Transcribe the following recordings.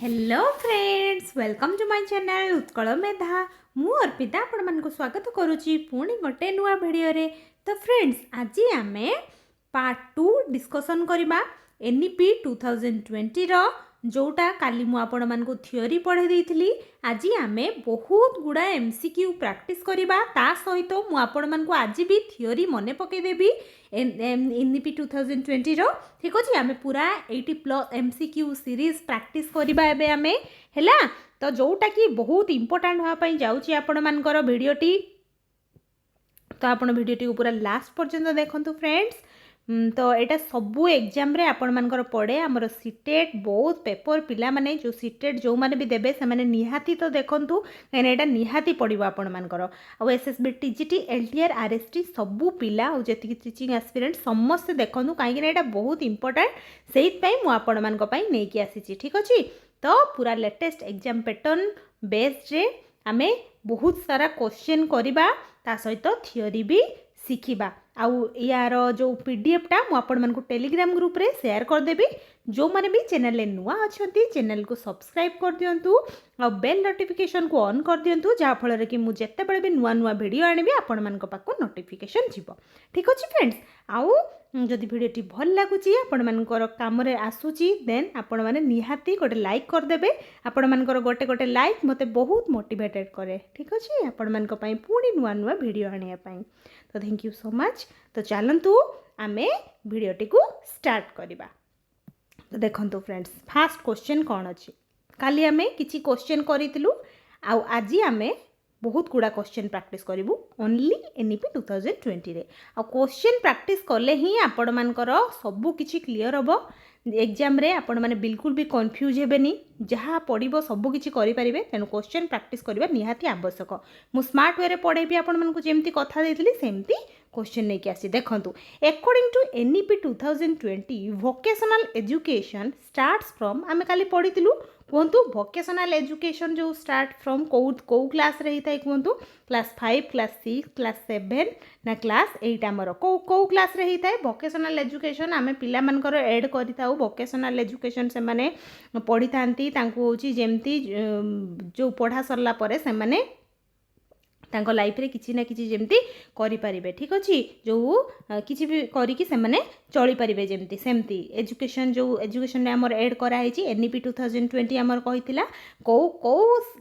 Hello friends, welcome to my channel Utkal Medha. मु अर्पिता आपण मन को स्वागत करुच्ची पुणी गोटे नुआ वीडियो रे। तो फ्रेंड्स, आज आमे पार्ट 2 डिस्कशन करबा एनईपी 2020 रो, जोटा काली मु आपण मन को थ्योरी पढ़े देइथिली। आज आमे बहुत गुडा एमसीक्यू प्रैक्टिस करबा, ता सहित मु आपण मन को आज भी थ्योरी मने पके देबी एनईपी 2020 रो। ठीक अछि, आमे पूरा 80+ एमसीक्यू सीरीज प्रैक्टिस करबा एबे आमे हैला। तो जोटा कि बहुत इंपोर्टेंट होआ पई जाउची आपण मानकर वीडियोटी। तो आपण वीडियोटी को पूरा लास्ट पर्यंत देखंतु फ्रेंड्स। तो यहाँ सबू एग्जाम रे आपण मानकर पड़े आमर सीटेट बहुत पेपर पिला माने जो सीटेट जो माने भी देबे से माने निहाती तो देखंतु, कहीं एटा निहाती पड़िबो आपण मानकर। आ एसएसबी टीजीटी एलटीआर आरएसटी सबू पिला और जेतिक टीचिंग एस्पिरेंट समस्त देखंतु, कहीं एटा बहुत इंपोर्टेंट सेइत पई मु आपण मानक पई नै कि आसीची। ठीक अछि, तो पूरा लेटेस्ट एग्जाम पैटर्न बेस्ड रे आमे बहुत सारा क्वेश्चन करिबा, ता सहित थ्योरी भी शिखिबा। आउ यार जो पीडीएफ टा मु आपण मानकु टेलीग्राम ग्रुप रे शेयर कर देबी। जो माने भी चैनल ले नुआ अछंती चैनल को सब्सक्राइब कर दियंतु और बेल नोटिफिकेशन को ऑन कर दियंतु, जहा फल रे कि मु जत्ते बेले भी नुआ नुआ वीडियो आनिबी आपण मानक पाको नोटिफिकेशन जिवो। ठीक अछि फ्रेंड्स, आउ जदि वीडियोटी भल लागुची आपण मानकर काम रे आसुची देन आपण माने निहाती गोटे लाइक कर देबे। आपण मानकर गोटे गोटे लाइक मते बहुत मोटिवेटेड करे। ठीक अछि, आपण मानक पई पुणी नुआ नुआ वीडियो आनिया पई। तो थैंक यू सो मच। तो चलतु आमे वीडियोटी को स्टार्ट करबा। तो देखंतु फ्रेंड्स, फास्ट क्वेश्चन कौन अच्छी, काली आमे किछि क्वेश्चन करितलु, आउ आज आमे बहुत गुड़ा क्वेश्चन प्रैक्टिस करूँ ओनली एनईपी 2020 रे। आ क्वेश्चन प्रैक्टिस कले ही आपण मानकर सबू किछि क्लियर हम एग्जाम रे। आपण माने बिल्कुल भी कंफ्यूज हेबेनी, जहाँ पड़ो सबू किछि करि परिबे। तेनु क्वेश्चन प्रैक्टिस करबा निहाती आवश्यक। मु स्मार्ट वे रे पढ़ेबी आपण मानकु जेमती कथा देइथिली सेमती क्वेश्चन नहीं कि आसी। देखंतु, according to NEP 2020 vocational education starts from, आमे काली पढ़िथिलु कहतु वोकेशनल एजुकेशन जो स्टार्ट फ्रॉम कौ क्लास रे हिताई कहतु, क्लास 5 क्लास 6 क्लास 7 ना क्लास 8 आमर कौ क्लास रे हिताई वोकेशनल एजुकेशन। आमे पिला मानकर ऐड करिताउ वोकेशनल एजुकेशन से माने पढ़ी थांती, तांको होची जेमती जो पढ़ा सरला परे से माने तांको लाइफ रे किछि ना किछि जेमती करि परिबे। ठीक अछि, जो किछि भी करी कि से माने चली परिबे जेमती सेमती एजुकेशन जो एजुकेशन रे हमर ऐड करा हिची एनईपी 2020 हमर कहितिला को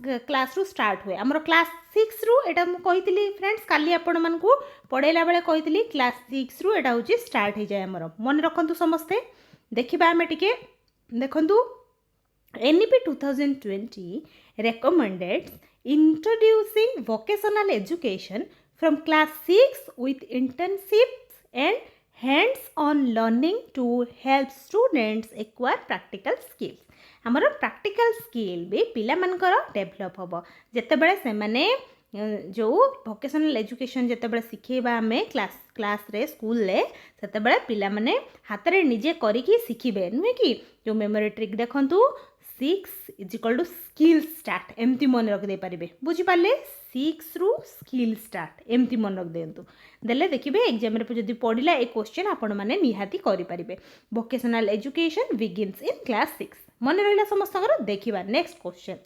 क्लास रु स्टार्ट हुए। हमर क्लास 6 रु एटा मु कहितिली फ्रेंड्स, काली आपण मानकु पढेला बेले कहितिली क्लास 6 रु एटा होची स्टार्ट हे जाय। हमर मन रखंतु समस्ते, देखिबा हमें टिके देखंतु। NEP 2020 recommended introducing vocational education from class 6 with internships and hands-on learning to help students acquire practical skills. हमारा practical skill भी पिला मनकर डेवलप होबो जेतेबेले से माने जो वोकेशनल एजुकेशन जेतेबेले शिखेबा आमे क्लास रे स्कूल ले, सेतेबेले पिला माने हाथ रे निजे करिकी शिखिबे नुहे कि। जो मेमोरी ट्रिक देखंतु 6 is equal to skill start, एमती मन रख दे पारिबे। बुझी पाले, 6 रु स्किल स्टार्ट एमती मन रख देंतु, देले देखिबे एग्जाम रे जदी पढिला ए क्वेश्चन आपण माने निहाती करि पारिबे। Vocational education begins in class 6 मन रहिला समस्तकर। देखिबा next question,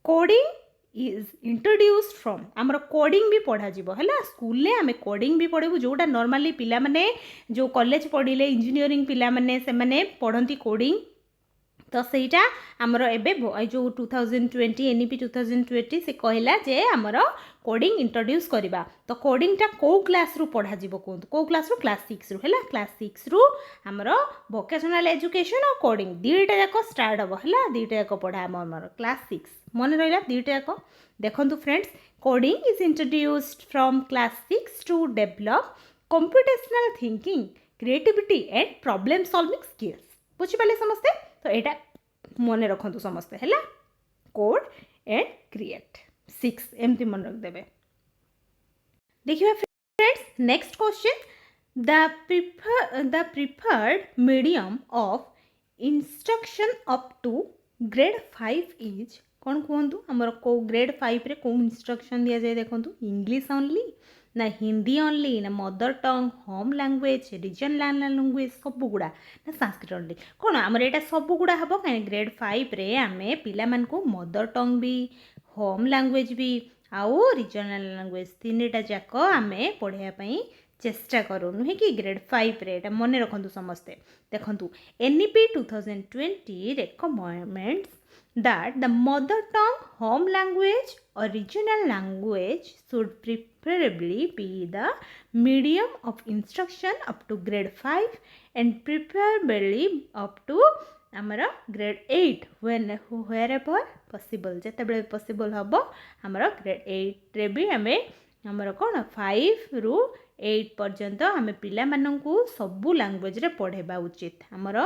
coding is introduced from, आमर कोडिंग भी पढ़ा जिवो हैला। स्कूल ले आमे कोडिंग भी पढ़ेबु, जोटा नॉर्मली पिला माने जो कॉलेज पढ़िले इंजीनियरिंग पिला माने से माने पढ़ंती कोडिंग। तो सहीटा आमर एबे जो 2020 एनईपी 2020 से कहला जे आमर कोडिंग इंट्रोड्यूस करबा। तो कोडिंग टा को क्लास रु पढ़ा जिवो कहंतु, को क्लास रु क्लास 6 रु हैला। क्लास 6 रु आमर वोकेशनल एजुकेशन और कोडिंग दीटा जाक स्टार्ट हबो हैला, दीटा जाक पढ़ा आमर क्लास 6 मन रहिला दीटा जाक। देखंतु friends, coding is introduced from class 6 to develop computational thinking, creativity and problem solving skills. बुझी पाले समस्ते, तो एटा मन रखंतु समस्ते हैला। कोड एंड क्रिएट 6 एमती मन रख देबे। देखिए friends, next question, the preferred medium of instruction up to grade 5 is कौन कहतु, आमर को ग्रेड 5 रे को इंस्ट्रक्शन दिया जाए देखंतु, इंग्लिश ओनली ना हिंदी ओनली ना mother tongue home language regional language सबुगुड़ा ना संस्कृत ओनली कौन आमर यहाँ सबुगुड़ा हम कहीं ग्रेड 5 रे आम पिला मदर टंग भी होम लैंग्वेज भी आउ रीजनल लैंग्वेज तीनटा जाक आम पढ़ाई चेष्टा करूँ नुहे कि ग्रेड 5 रे एटा मन रखु समस्ते देखु NEP 2020 recommends that the mother tongue home language or regional language should preferably be the medium of instruction up to grade 5 and preferably up to आमर ग्रेड 8 wherever possible जिते पॉसिबल हम आमर ग्रेड 8 रे भी आम आमर कौन 5 रु 8 पर्यंत आम पिला मानू सबू लैंग्वेज रे पढ़ेबा उचित आमर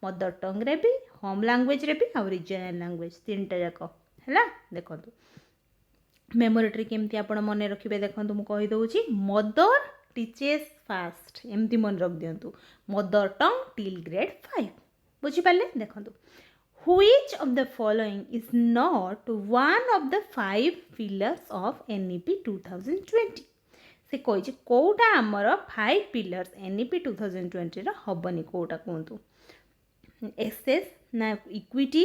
मदर टंग रे भी होम लैंग्वेज रे भी आ रीजनल लैंग्वेज तीनटा जाक है देखो मेमोरी ट्रिक केमती आप मन रखिए देखो मुझे कहीदे मदर टीचेस फास्ट एमती मन रख दिंतु मदर टंग टिल ग्रेड 5 बुझिपारे देखो Which of the following is not one of the 5 pillars of NEP 2020 से कही कौटा आमर 5 pillars NEP 2020 हबनी कौटा कहतु एक्सेस ना इक्विटी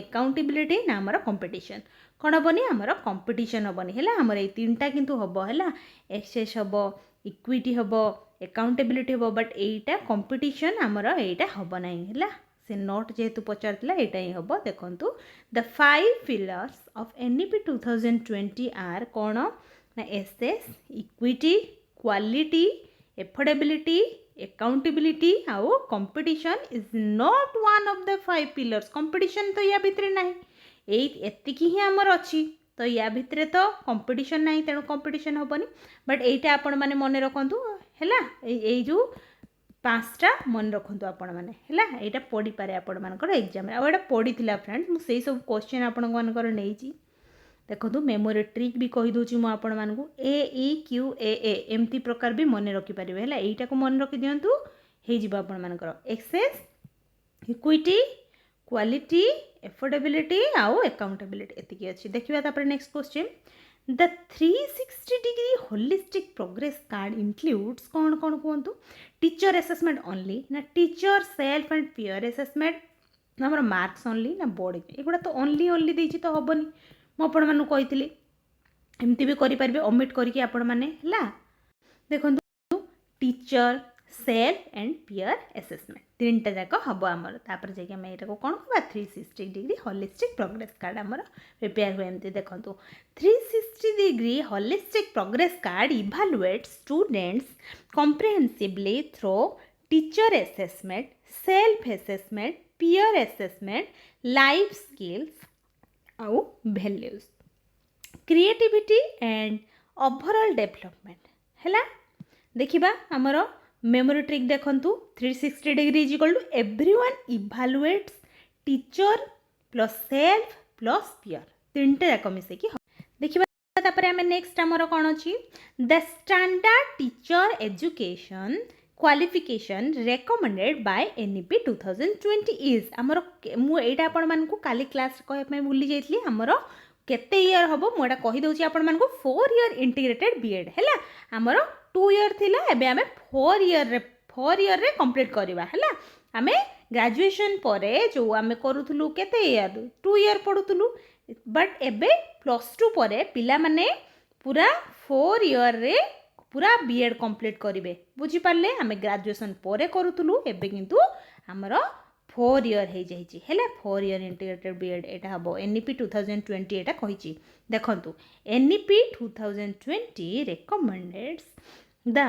अकाउंटेबिलिटी ना आमर कंपटीशन कौन हेनी आमर कंपटीशन हेनी है आमर ये तीनटा किंतु हम है एक्सेस हम इक्विटी हम अकाउंटेबिलिटी हम बट एटा कंपटीशन आमर एटा हम ना है से नोट जेहेतु पचार एटा ही हम देखु the 5 pillars of NEP 2020 are कौन ना access equity quality affordability accountability आउ competition is not one of the 5 pillars competition तो या भितर ना एतिक ही आमर अच्छी तो या भितर तो कंपटीशन ना तेणु कंपटीशन हेनी बट एटा आपण मैंने मन रखु है जो 5टा मन रखु आपण मैंने है यहाँ पढ़ी पारे आपण मानकर एग्जाम आटा पढ़ी फ्रेंड्स मुझे सब क्वेश्चन आपण मानकर नहीं देखो मेमोरी ट्रिक भी कहीदे मुझे आपण मानू AEQAA एमती प्रकार भी मन रखिपारे है यहीटा को मन रखी दिंतु हो आपण मानकर एक्सेस इक्विटी क्वालिटी एफोर्डेबिलिटी आउ अकाउंटेबिलिटी एतिकी अच्छी देखिए next question the 360 degree holistic progress card includes कौन कौन कहतु टीचर असेसमेंट ओनली ना teacher self and peer assessment ना आम मार्क्स ओनली ना बोर्ड एगुड़ा तो ओनली ओनली देती तो हेनी मुझे कही एमती भी करें ओमिट करके आपण मैंने देखो teacher self and peer assessment तीनटा जाक हम आमर तापर जाकि आम यहाँ कौन कह 360 डिग्री होलिस्टिक प्रोग्रेस कार्ड आमर प्रिपेयर हुए एमती देखो 360 degree holistic progress card evaluate students comprehensively through teacher assessment self assessment peer assessment life skills आउ values creativity and overall development है देखिबा आमर मेमोरी ट्रिक देखु 360 degree is equal to everyone evaluates teacher plus self plus peer तीनटा जाक मिसेकी देखिए आम नेक्स्ट आमर कौन अच्छी the standard teacher education qualification recommended bye NEP 2020 is आमर मुझे आपण मानकु काली क्लास कहवाई भूली जाइए आमर केते ईयर हम मुझे कहीदे आपण मानकु 4 ईयर इंटीग्रेटेड बीएड है आमर 2 ईयर थिला एबे आमे 4 ईयर रे कंप्लीट करवा है आम ग्रेजुएशन परे जो आम करूँ केते ईयर 2 ईयर पढ़ुलु बट एबे +2 परे पिला माने पूरा 4 ईयर रे पूरा बीएड कंप्लीट करेंगे बुझिपारे आम ग्रेजुएशन परे करूँ एबे किंतु आमर 4 ईयर हो जाए 4 ईयर इंटीग्रेटेड बीएड एटा हम NEP 2020 एटा कही देखु NEP 2020 recommends the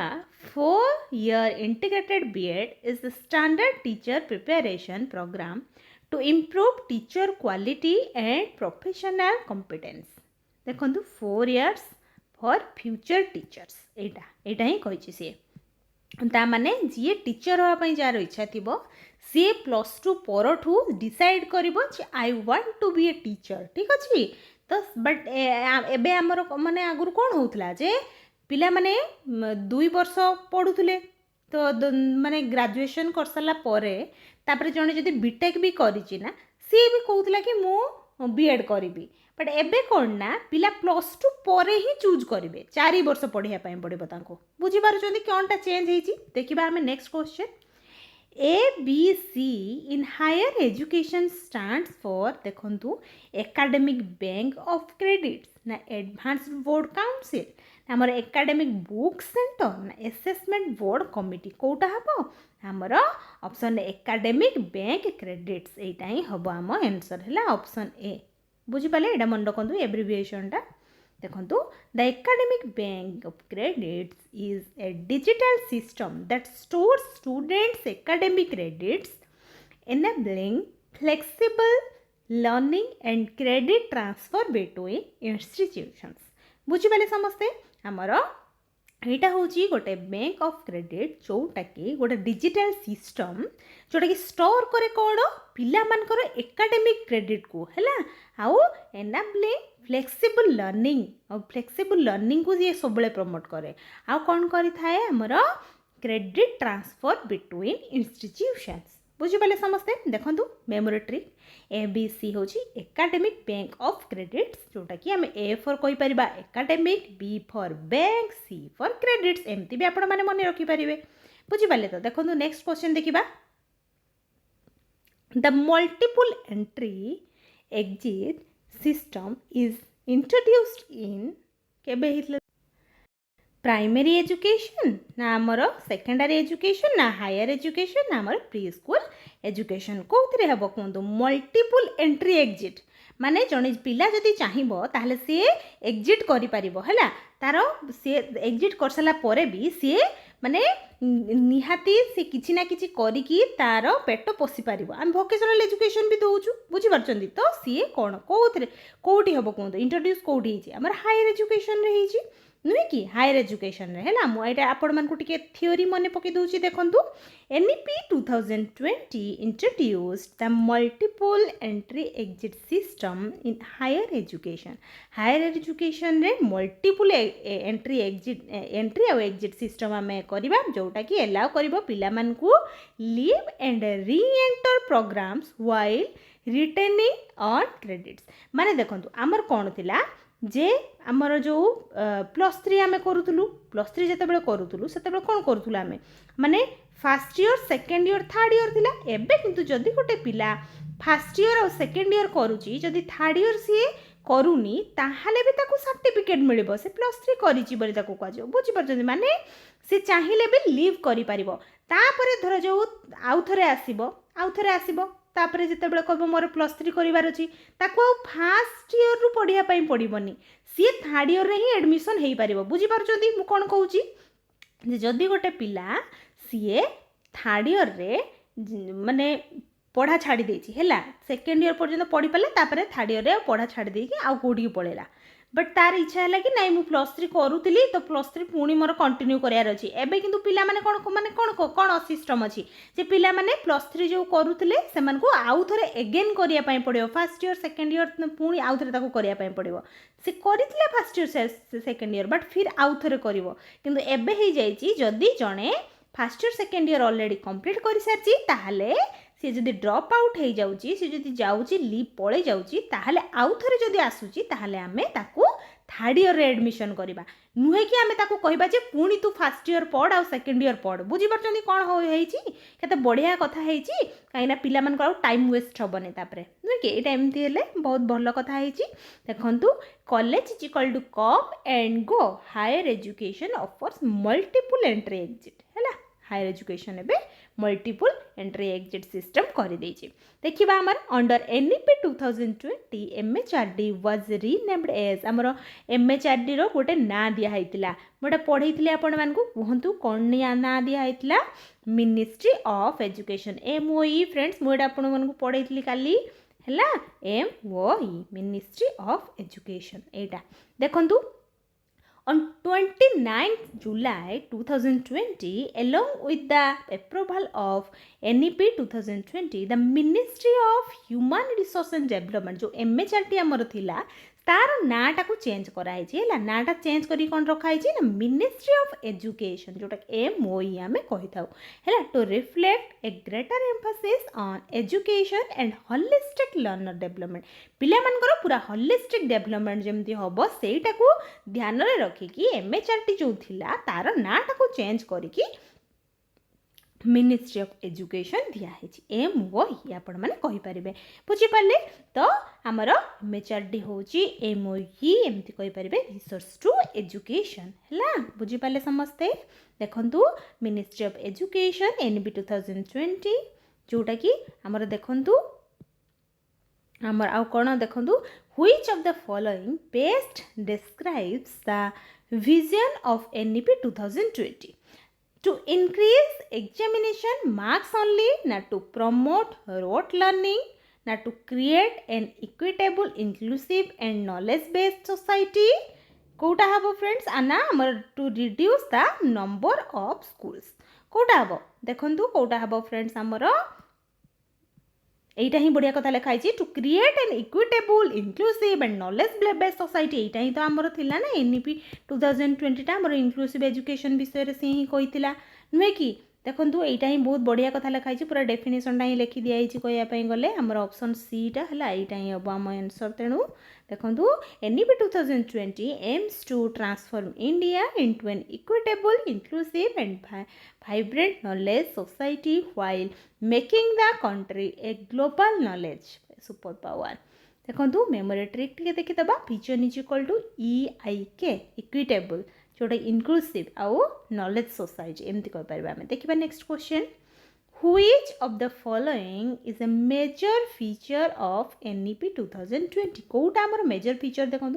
4-year integrated BEd is the standard teacher preparation program to improve teacher quality and professional competence देखु 4 years for future teachers एटा ही कही सी ता माने जी टीचर होगापी जार इच्छा थी सी +2 परठू डिसाइड कर I want to be a teacher ठीक अच्छे तो बट एबे आमर माने आगुर कौन होता जे पिला माने 2 वर्ष पढ़ुले तो माने ग्रेजुएशन कर सारा परे तापर जने जदि बीटेक भी करिछि ना सी भी कहूला कि मु बीएड करी बट एबे कौन ना पिला +2 पर ही चूज करेंगे 4 वर्ष पढ़िया पड़ो बुझीपार कौनटा चेंज होती देखा आम next question ABC in higher education stands for देखंतु एकेडमिक बैंक ऑफ क्रेडिट्स ना एडवांस्ड बोर्ड काउंसिल ना हमर एकेडमिक बुक सेंटर ना असेसमेंट बोर्ड कमिटी कोटा हबो हमर ऑप्शन एकेडमिक बैंक क्रेडिट्स एटा ही हबो हम आंसर हैला ऑप्शन ए बुझी पाले एटा मन रखंतु एब्रिविएशनटा देखंतु the academic bank of credits is a digital system that stores students academic credits enabling flexible learning and credit transfer between institutions बुझीपाले समस्ते हमर एटा होची गोटे बैंक ऑफ क्रेडिट जोटा कि गोटे डिजिटल सिस्टम जोटा कि स्टोर करे कोड पिला मानकर एकेडमिक क्रेडिट को हैला आउ एनाब्लिंग फ्लेक्सिबल लर्निंग को ये सब प्रमोट करे आउ कौन करी थाए हमर क्रेडिट ट्रांसफर बिटवीन इंस्टीट्यूशंस बुझीपाले समस्ते देखंतु मेमोरी ट्रिक ABC होची एकेडमिक बैंक ऑफ क्रेडिट्स जोटा कि आम A फॉर कहि परिबा academic B for bank C for credits एमती भी आपण माने मन रखि परिबे बुझीपाले तो देखंतु नेक्स्ट क्वेश्चन देखिबा the multiple entry exit system is introduced in केबे हितले प्राइमरी एजुकेशन ना आमर सेकेंडरी एजुकेशन ना हायर एजुकेशन ना आमर प्री स्कूल एजुकेशन कौन हम कहतु मल्टीपल एंट्री एग्जिट माने जड़े पिला जदि चाहिए ताहले सी एग्जिट करा तार सी एग्जिट कर सारा पर भी सी माने निहाती सी किछि ना किछि करिकी तार पेट पोषी पार आम भोकेशनल एजुकेशन भी दौचु बुझीपार तो सी कौन कौटी हम कहतु इंट्रोड्यूस कौटी आम हायर एजुकेशन रे नुहे कि हायर एजुकेशन रे है मुझे आपण मानकु टिके थ्योरी मन पकई दूची देखंतु NEP 2020 introduced the multiple entry exit system in higher education रे मल्टीपल एंट्री और एग्जिट सिस्टम आम करवा जोटा कि एलाउ कर पिला मानकु leave and reenter programmes while retaining on credits माने देखंतु आमर कौन थिला जे आमर जो +3 आम करूँ +3 जिते करूँ से कौन करूँ आम माने first year second year third year थिला एबे किंतु जदि गोटे पिला फर्स्ट ईयर और सेकेंड ईयर करुच्ची जदि थर्ड ईयर सी करूनी ताहले भी ताको सर्टिफिकेट मिलिबो से +3 करिची बोली ताको कहजो बुझी परछन माने से चाहिले भी लीव करि परिबो तापरे धर जो आउ थरे आसीबो तापरे जितेबाला कह मोर +3 करार अच्छी फास्ट इयर रु पढ़ाई पड़ोनी सी थर्ड इयर रे ही एडमिशन हो पार बुझीपार मुझे कौन कहूँ जदि गोटे पिला सी थर्ड इयर रे माने पढ़ा छाड़ी देछि हैला सेकेंड इयर पर्यंत पढ़ी पारे थर्ड इयर रे पढ़ा छाड़ी देकी आउ कोठी पळेला बट तार इच्छा है कि नाई मुझे +3 करूली तो +3 पुणी मोर कंटिन्यू करार अच्छी एबे किंतु पिला माने कौन सिस्टम अच्छी जे पिला माने +3 जो करूले से आउ थे एगेन करने पड़ो फर्स्ट इयर सेकेंड इयर पुणी आउ थे करने पड़ो से करते first year second year but फिर आउ थे कर एबे हो जाइए जदि जड़े first year second year already complete कर सारी ताहले सी जदि ड्रॉप आउट हो जाउची सी जदि जाउची लीव पळे जाउची ताहले आउ थरे जदि आसुची ताहले आमे ताकू थर्ड इयर रे एडमिशन करबा नुहे कि आमे ताकू कहबा जे पुणी तू फर्स्ट इयर पढ़ आ सेकेंड इयर पढ़ बुझी परछनी कोन होईची केते बढ़िया कथा हेची काइना पिला मन को टाइम वेस्ट होबने तापरे नुहे कि एटा एमती हेले बहुत भलो कथा हेची देखंतु college is equal to come and go higher education offers multiple entry exit हैला हायर एजुकेशन एबे मल्टीपल एंट्री एग्जिट सिस्टम कर देखा आमर under NEP 2020 MHRD was renamed as आमर MHRD रो गोटे ना दिया मोटा पढ़ी आपण मानकु कहतु कौन ना दिया ministry of education MOE friends मुझे आपण मानकु पढ़ी काली हैला MOE मिनिस्ट्री ऑफ एजुकेशन एटा देखंतु On 29th July 2020, along with the approval of NEP 2020, the Ministry of Human Resources and Development जो MHRD आमर थिला तार नाटा को चेंज कराई है नाटा चेंज करी कौन रखाई ना मिनिस्ट्री ऑफ एजुकेशन जोटा MOE आम कही था है to reflect a greater emphasis on education and holistic learner development पिलामानकर पूरा होलिस्टिक डेवलपमेंट जमती हम सेटा को ध्यान में रखिकी MHRT जो थिला तार नाटा को चेंज करिकी मिनिस्ट्री ऑफ एजुकेशन दिखाई MOE आपण मैंने कहीपर बुझीपारे तो आमर MHRD हूँ MOE एमती कहीपर रिसोर्स टू एजुकेशन है बुझीपारे समस्ते देखु मिनिस्ट्री ऑफ एजुकेशन NEP 2020 जोटा कि आमर देखु आमर आउ कौन देखु which of the following best describes the vision of NEP 2020 to increase examination marks only, not to promote rote learning, not to create an equitable, inclusive and knowledge-based society. कोटा हबो फ्रेंड्स आना हमर to reduce the number of schools. Kota हबो देखंतु कोटा हबो friends हमर एटा ही बढ़िया कथा लिखाई to create an equitable inclusive and knowledge based society एटा ही तो आमर थिला ना NEP 2020 टा हमर इनक्लूसिव एजुकेशन विषय से ही कहीतिला नुहे कि देखंतु एटा ही बहुत बढ़िया कथा लिखाई पूरा डेफिनेशन टा ही लिखि दिया कहवाई गले हमर ऑप्शन सी टा हला एटा ही हम आम आंसर तेणु देखंतु NEP 2020 aims to transform India into an equitable, inclusive and vibrant knowledge society while making the country a global knowledge superpower. देखंतु मेमोरी ट्रिक टिके देखिदबा vision is equal to EIK equitable जोटा इनक्लूसिव आउ knowledge society एमती कह पारे आमे देखिबा next question Which of the following is a major feature of NEP 2020 Kota आमर मेजर फीचर देखो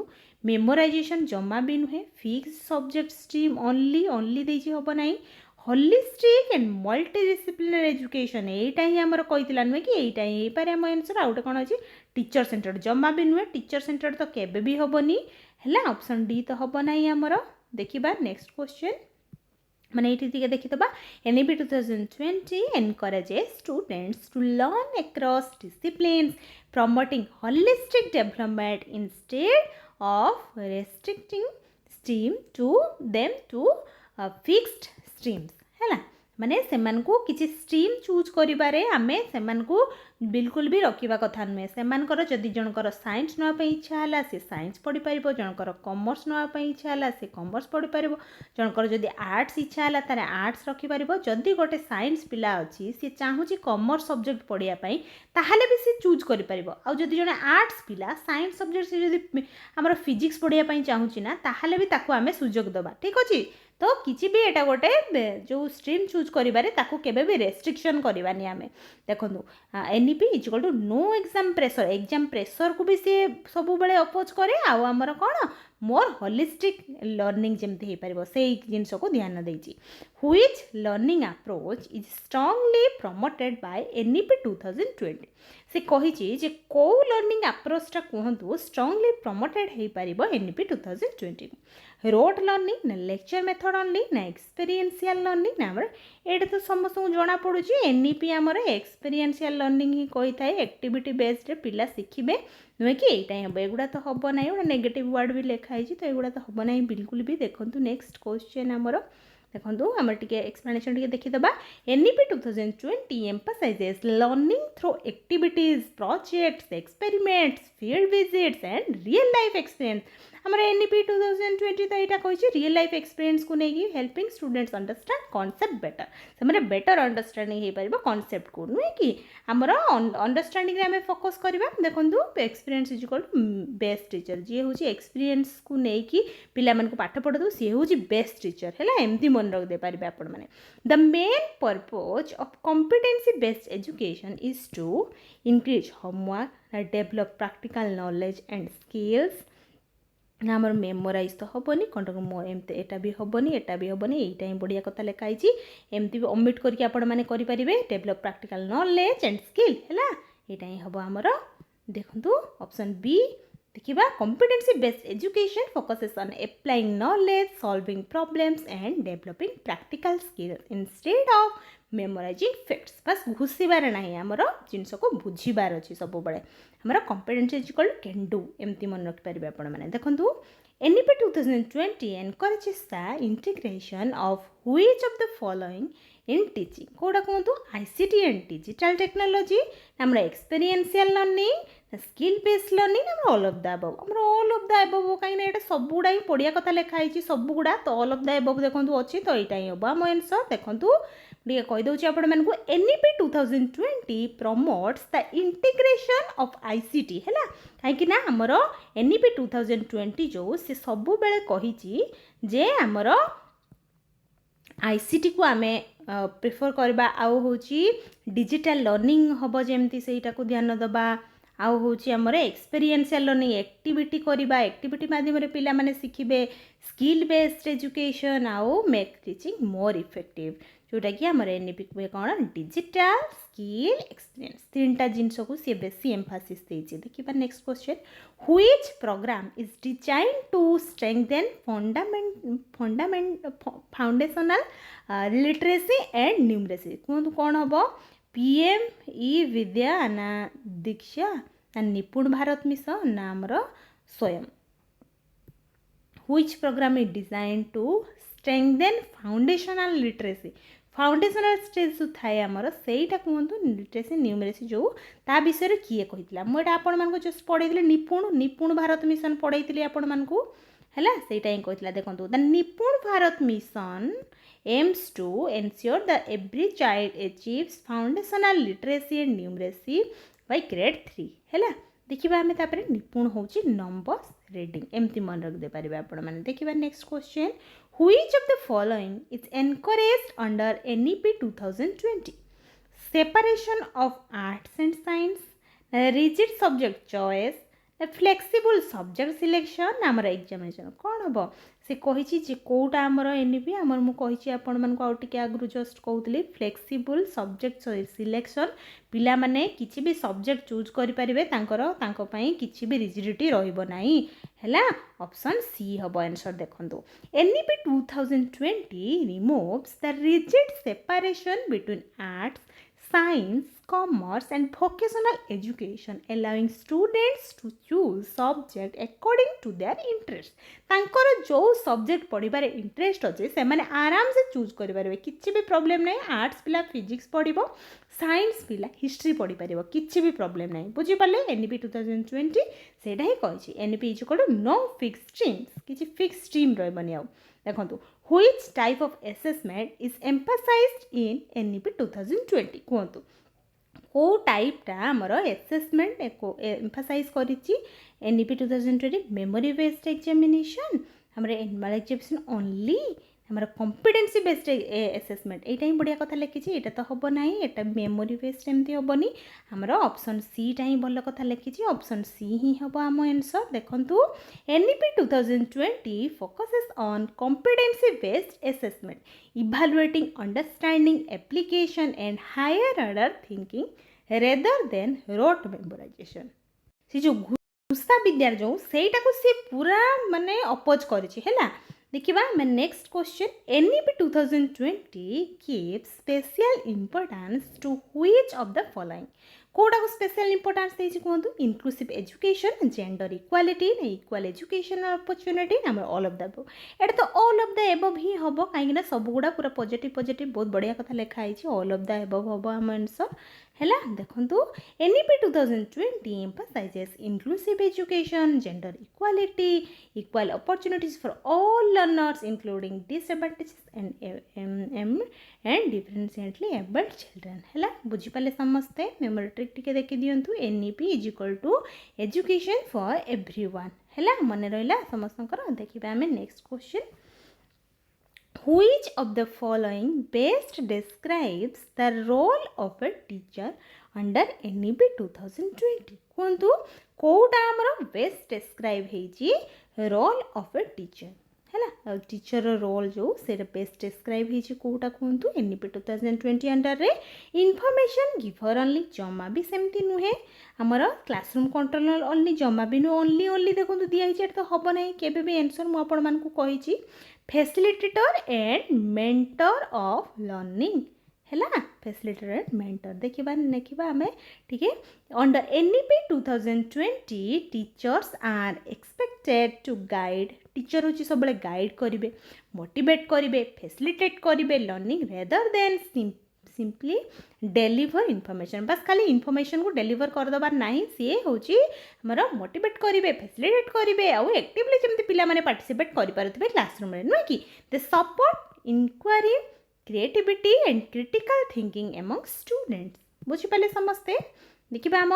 मेमोराइजेशन जमा भी नुहे फिक्स सब्जेक्ट स्ट्रीम ओनली देछि होबो नाही होलिस्टिक एंड मल्टीडिसिप्लिनरी एजुकेशन एटा ही आमर कहितला नुहे कि एटा ही पारे हम आंसर आउट कोन अछि टीचर सेंटर्ड जमा भी नुहे टीचर सेंटर्ड तो केबे भी होबोनी हला ऑप्शन डी तो होबो नाही आमर देखिबा नेक्स्ट क्वेश्चन माने ये देखिदबा NEP 2020 encourages students to learn across disciplines promoting holistic development instead of restricting them to fixed streams है माने सेमान को किसी स्ट्रीम चूज करिबारे आमे सेमान को बिल्कुल भी रखिबा कथा नुहे सेमानकर जदि जनकर साइंस नवा पई इच्छा हला से साइंस पढ़ी पारिबो जनकर कॉमर्स नवा पई इच्छा हला से कॉमर्स पढ़ी पारिबो जनकर जदि आर्ट्स इच्छा हला तारे आर्ट्स रखि पारिबो जदि गोटे साइंस पिला अछि से चाहूची कॉमर्स सब्जेक्ट पढ़िया पई ताहाले भी से चूज करि पारिबो आ जदि जने आर्ट्स पिला साइंस सब्जेक्ट से जदि हमर फिजिक्स पढ़िया पई चाहूची ना ताहाले भी ताको आमे सुजोग दबा ठीक अछि तो किसी भी एटा गोटे जो स्ट्रीम चूज करिबारे ताको केबे भी रेस्ट्रिक्शन करबानी आमे देखंतु NEP is equal to no exam pressure को भी सी सब बेले अपोज करे आउ आमर कौन मोर होलिस्टिक लर्निंग जमती हो पार से जिनस को ध्यान देछि which learning approach is strongly promoted by NEP 2020 से कही जे को लर्निंग अप्रोचटा कहतु स्ट्रांगली प्रमोटेड हो पार NEP 2020 रोट लर्निंग ना लेक्चर मेथड ओनली ना एक्सपीरियंशियल लर्निंग ना आमर एटा तो समस्त जना पड़ू NEP आमर एक्सपीरियंशियल लर्निंग ही कही था एक्टिविटी बेस्ड पिला शिखिबे नुहे कि यही हम एगुड़ा तो हम ना गोटे नेगेटिव वर्ड भी लिखाई तो एगुड़ा तो हम ना बिल्कुल भी देखो नेक्स्ट क्वेश्चन आमर देखो आम टे एक्सप्लेनेशन टे देखीदबा NEP 2020 emphasizes learning through activities, projects, experiments, field visits and real life experience आमर NEP 2020 तो यहाँ कही रियल लाइफ एक्सपीरियंस को लेकिन helping students understand concept better से मैंने बेटर अंडरस्टैंडिंग हो पार कॉन्सेप्ट को नुहे कि आमर अंडरस्टैंडिंग आम फोकस करवा देखो experience is equal to best teacher जी हूँ एक्सपीरियंस को लेकिन पिला को पाठ पढ़ाऊ सी हूँ बेस्ट टीचर है एमती मन रखी पारे आपण मैंने the main purpose of competency based education is to increase homework develop practical knowledge and skills आमर मेमोराइज तो हेनी कौन एमती एटा भी हेनी एटा भी हेनी यहीटा ही बढ़िया कथा लिखाई एमती भी ओमिट करके आपण मैंने करेंगे develop practical knowledge and skill है यहाँ ही हम आमर देखु ऑप्शन बी देखिबा competency based education focuses on applying knowledge, solving problems and developing practical skills instead of memorizing facts. बस घुसीबार नाही हमर जिंस को बुझीबार अछि सब बळे हमर competency is equal to can do एमती मन रख परिबे आपण माने देखंतु NEP 2020 encourages the integration of which of the following in teaching कोडा कहंतु ICT and digital technology हमर experiential learning skill based learning हम ऑल ऑफ द अबव हम ऑल ऑफ द अबव कहीं एटा सब गुडा ही पढ़िया कथा लिखा है सब गुडा तो ऑल ऑफ द अबव देखंतु अछि तो एटा ही होबा मो आंसर देखंतु टिके कहि दउछि आपण मानकु NEP 2020 promotes the integration of ICT हैला काहे कि ना हमर NEP 2020 जो से सब बेले कहिछि जे हमर ICT को आमे प्रेफर करबा आउ होछि डिजिटल लर्निंग हबो जेमति सेटा को ध्यान दबा आउ होछि हमर एक्सपीरियंशियल लर्निंग एक्टिविटी करबा एक्टिविटी माध्यम रे पिला माने सिखिबे स्किल बेस्ड एजुकेशन आउ मेक टीचिंग मोर इफेक्टिव जोटा कि हमर NEP को कोन डिजिटल स्किल एक्सपीरियंस तीनटा जिंस को से बेसी एम्फासिस देछि देखिबा next question which programme is designed to strengthen foundational literacy and numeracy कोन हबो PM ई विद्या ना दीक्षा ना निपुण भारत मिशन ना हमर Swayam which programme is design to strengthen foundational literacy foundational stage जो थाए हमर सेटा कहंतु लिटरेसी न्यूमरेसी जो ता विषय रे किए कहितला म एटा आपण मानको जस्ट पढैतिले निपुण भारत मिशन पढैतिले आपण मानको हैला सेटा ही कहितला देखंतु द निपुण Bharat mission aims to ensure that every child achieves foundational literacy and numeracy by grade 3 हैला देखिबा हमें तापरे निपुण होची नंबर्स रीडिंग एमती मन रख दे परिबा आपण माने देखिबा next question which of the following is encouraged under NEP 2020 separation of arts and science rigid subject choice flexible subject selection आमर एग्जामिनेशन कौन हम से कही जे कौटा आमर NEP आमर मु कही आपण मानक आउ टिके आगु जस्ट कहूली फ्लेक्सिबल सब्जेक्ट सिलेक्शन पिला माने किछि भी सब्जेक्ट चूज करि परिबे तांको पई किछि भी रिजिडिटी रहइबो नाही हैला ऑप्शन सी हबो आंसर देखंतु NEP 2020 removes the rigid separation between arts science, commerce and vocational education allowing students to choose subject according to their interest. तांकर जो सब्जेक्ट पढ़िबारे इंटरेस्ट अच्छे से माने आराम से चूज करि पारबे किछि भी प्रॉब्लम नहीं आर्ट्स पिला फिजिक्स पढ़िबो साइंस पिला हिस्ट्री पढ़ि पारिबो किछि भी प्रॉब्लम नहीं बुझि पाले NEP 2020 सेटा ही कहिछि NEP is equal to no fix streams किछि फिक्स स्ट्रीम रहबनी आउ देखंतु which type of assessment is emphasized in NEP 2020 कहतु को टाइप टा हमर असेसमेंट एको एम्फसाइज करिछि NEP 2020 मेमोरी बेस्ड एग्जामिनेशन हमर एनुअल एग्जामिनेशन ओनली हमर कॉम्पिटेंसी बेस्ड असेसमेंट एटा ही बढ़िया कथा लिखिछि एटा तो हबो नाही एटा मेमोरी बेस्ड एमती हबोनी हमर ऑप्शन सी टा ही भलो कथा लिखिछि ऑप्शन सी ही हबो हम आंसर देखंतु NEP 2020 focuses on competency based assessment evaluating understanding application and higher order thinking rather than rote memorization से जो घुसा विद्यार्थी जो सेटा को से पूरा माने अपोज करिछि हैला देखिबा मैं next question NEP 2020 gives special importance to which of the following कोडा को स्पेशल इंपोर्टेंस देछि कोंतु inclusive education gender equality equal education opportunity हमर ऑल ऑफ द अबव एटा तो ऑल ऑफ द अबव ही हबो काहे ना सब गुडा पूरा पॉजिटिव बहुत बढ़िया कथा लिखा आइछि ऑल ऑफ द अबव हबो हम आंसर हैला देखंतु NEP 2020 emphasizes inclusive education gender equality equal opportunities for all learners including disadvantaged and differentially abled children हैला बुझि पाले समस्ते मेमोरी ट्रिक टिके देखि दियंतु NEP is equal to education for everyone हैला मने रहला समस्तनकर देखिबा हमें next question which of the following best describes the role of a teacher under NEP 2020 कहंतु कोटा हमर बेस्ट डिस्क्राइब हेजी रोल ऑफ ए टीचर है टीचर रोल जो से बेस्ट डिस्क्राइब होती कौटा कहतु NEP 2020 अंडर रे इनफॉरमेशन गिवर ओनली जमा भी सेमती नुहे आमर क्लासरूम कंट्रोलर ओनली जमा भी नुहे ओनली ओनली देखो दिखाई तो हम ना केबे भी आंसर मुझे आपण मानकु कही facilitator and mentor of learning है फैसिलिटेटर एंड मेंटर देखा आम ठीक है under NEP 2020 teachers are expected to guide teacher हूँ सब गाइड करेंगे मोटिवेट करेंगे फैसिलिटेट करेंगे learning rather than simply deliver information बस खाली इनफॉरमेशन को डेलीवर करदेबार ना सी हूँ आमर मोटिवेट करेंगे फैसिलिटेट करेंगे आउ एक्टिवली जमी पिला पार्टिसिपेट करेंगे क्लासरूम नुहे कि दे support inquiry creativity and critical thinking among students बुझीपारे समस्ते देखिए आम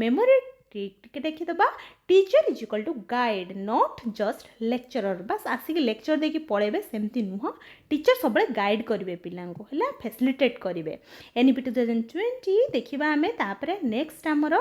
मेमोरी ट्रिक देखीदबा teacher is equal to guide not just lecturer बस आसिक लेक्चर देकी पढ़ेबे सेमती नुह टीचर सब गाइड करेंगे पिला को है फैसिलिटेट करेंगे NEP 2020 देखा आम तापर नेक्स्ट आमर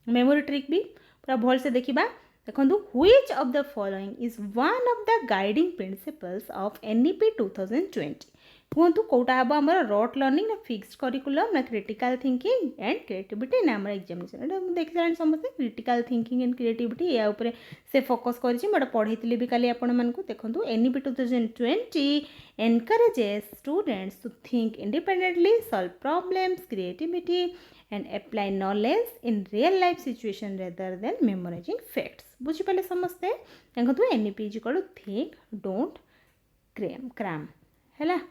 मेमोरी ट्रिक भी पूरा भल से देखा देखो which of the following is one of the guiding principles of NEP 2020 कहतु कौटा हम आम रट लर्निंग ना फिक्स्ड करिकुलम ना क्रिटिकल थिंकिंग एंड क्रिएटिविटी ना आम एग्जामिनेशन देखी सारे समस्त क्रिटिकल थिंकिंग एंड क्रिएटिविटी या ऊपर से फोकस कर पढ़ी भी काली आपण मानकु देखंतु NEP 2020 encourages students to think independently solve problems creativity and apply knowledge in real life situation rather than memorising facts बुझीपारे समस्ते देखो NEP is equal to think don't cram है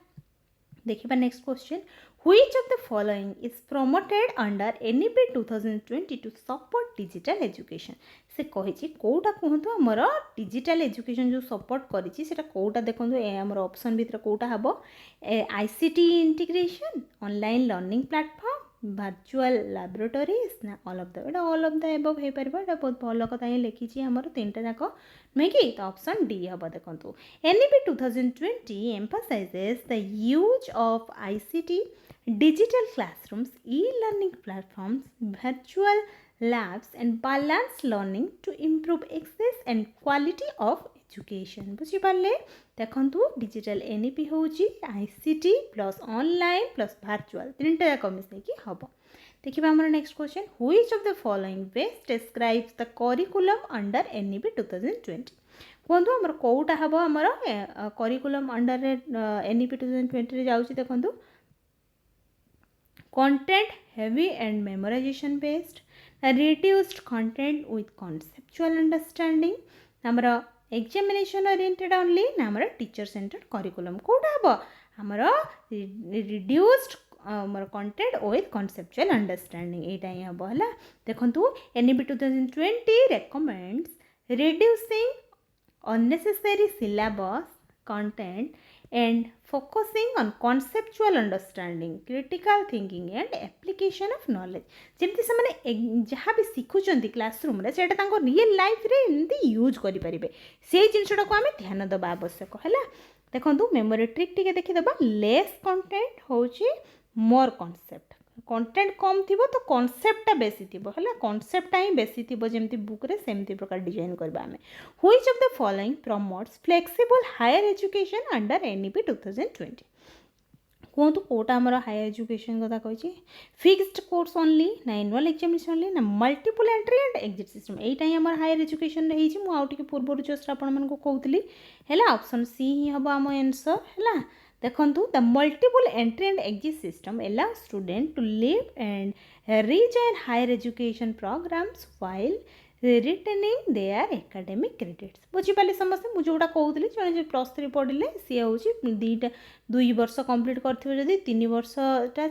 देखिए next question which of the following is promoted under NEP 2020 to support digital education से कही कौटा कहतु आमर digital education जो सपोर्ट करी कौटा देखो आमर ऑप्शन भितर कौटा हम ICT integration online learning platform virtual laboratories ना ऑल ऑफ द एबव हो पार बहुत भल कथा ही लिखी आमर तीन टा जाक नुहे कि तो ऑप्शन डी हम देखो NEP 2020 emphasizes the use of ICT digital classrooms e-learning platforms virtual labs and balanced learning to improve access and quality of education बुझीपारे देखु डिजिटल NEP हूँ ICT plus online plus virtual तीन टा जाक मिसेकी हम देखिए आमर next question which of the following best describes the curriculum under NEP 2020 कहतु आमर कौटा हम आमर करिकुलम अंडर NEP 2020 रे जाउची देखंतु content heavy and memorisation based reduced content with conceptual understanding आमर एग्जामिनेशन ओरिएंटेड ओनली ना आमर टीचर सेंटर्ड करिकुलम कौटा हम आमर रिड्यूस्ड आमर कंटेंट विथ कॉन्सेप्चुअल अंडरस्टैंडिंग एटा ही हम है देखंतु NEP 2020 recommends reducing unnecessary syllabus content and focusing on conceptual understanding critical thinking and application of knowledge जमती से माने जहाँ भी शिखुंट क्लासरूम रे सेटा तांको रियल लाइफ रे एमती यूज करि परिबे से जिनसटा को आमे ध्यान दबा आवश्यक है देखंतु मेमोरी ट्रिक टिके देखि दबा लेस कंटेंट होची मोर कॉन्सेप्ट कंटेंट कम थी तो कॉन्सेप्टा बेसी थी है कॉन्सेप्टा ही बेसी थी जमती बुक रे सेमती प्रकार डिजाइन करबा आमे which of the following promotes flexible higher education under NEP 2020 कहतु कौटा आमर हायर एजुकेशन कथा कही फिक्स्ड कोर्स ओनली ना एनुअल एग्जामिनेशन ओनली ना multiple entry and exit system एटा ही आमर हायर एजुकेशन रे हिची मु आउ टिके पूर्व जस्ट आपण मन को कहउतली हैला ऑप्शन सी ही हबो आम आंसर हैला देखंतु the multiple entry and exit system allows student to live and rejoin higher education programs while retaining their academic credits बुझीपारे समस्ते मुझे जोटा कहूली जो +3 पढ़ले सी हूँ दीटा 2 वर्ष कंप्लीट कर 3 वर्षटा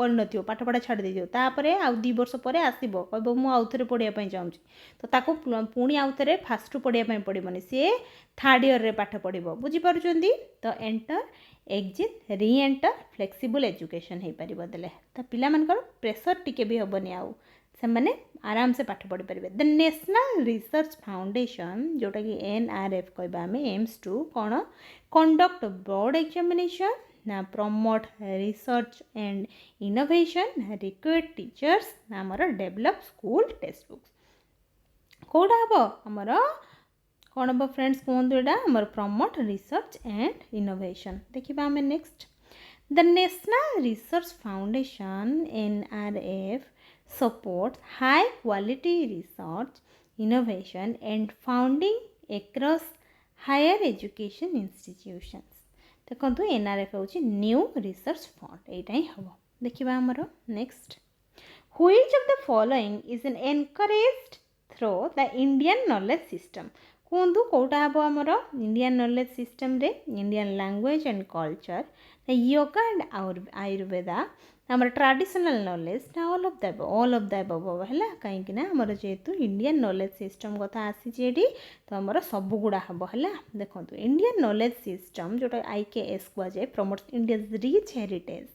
कर पाठपढ़ा छाड़ दे तापर आउ 2 वर्ष पर आसो कह मुझे आउ थे पढ़ाई चाहूँगी तो ताको पुणी आउ थे फास्ट पढ़ाई पड़ोनी सी थर्ड ईयर रे पाठ पढ़ो बुझीपार तो एंटर एग्जिट री एंटर फ्लेक्सिबल एजुकेशन हो पार देले तो पिला मानकर प्रेशर टिके भी हेनी आउ से मैंने आराम से पाठ पढ़ी पारे द नेशनल रिसर्च फाउंडेशन जोटा कि NRF कहबा आम एम्स टू कौन कंडक्ट बोर्ड एग्जामिनेशन ना promote research and innovation recruit teachers ना आमर डेवलप स्कूल टेक्स्ट बुक्स कौटा हम आमर कौन हम फ्रेंड्स कहतु यहाँ आमर प्रमोट रिसर्च एंड इनोवेशन देखा आम next the national research foundation NRF supports high quality research innovation and funding across higher education institutions देखो NRF हूँ न्यू रिसर्च फंड यहाँ ही हम देखा आमर next Which of the following is an encouraged through the Indian knowledge system? कहतु कौटा हम आमर इंडियन नॉलेज सिस्टम रे Indian language and culture yoga and Ayurveda आमर ट्रेडिशनल नॉलेज ना ऑल ऑफ द अबव है कहीं आमर जेहेतु इंडियन नॉलेज सिस्टम कथा आसी तो आमर सबुगुड़ा हम है देखो इंडियन नॉलेज सिस्टम जोटा IKS कहुए प्रमोट्स इंडियाज रिच हेरिटेज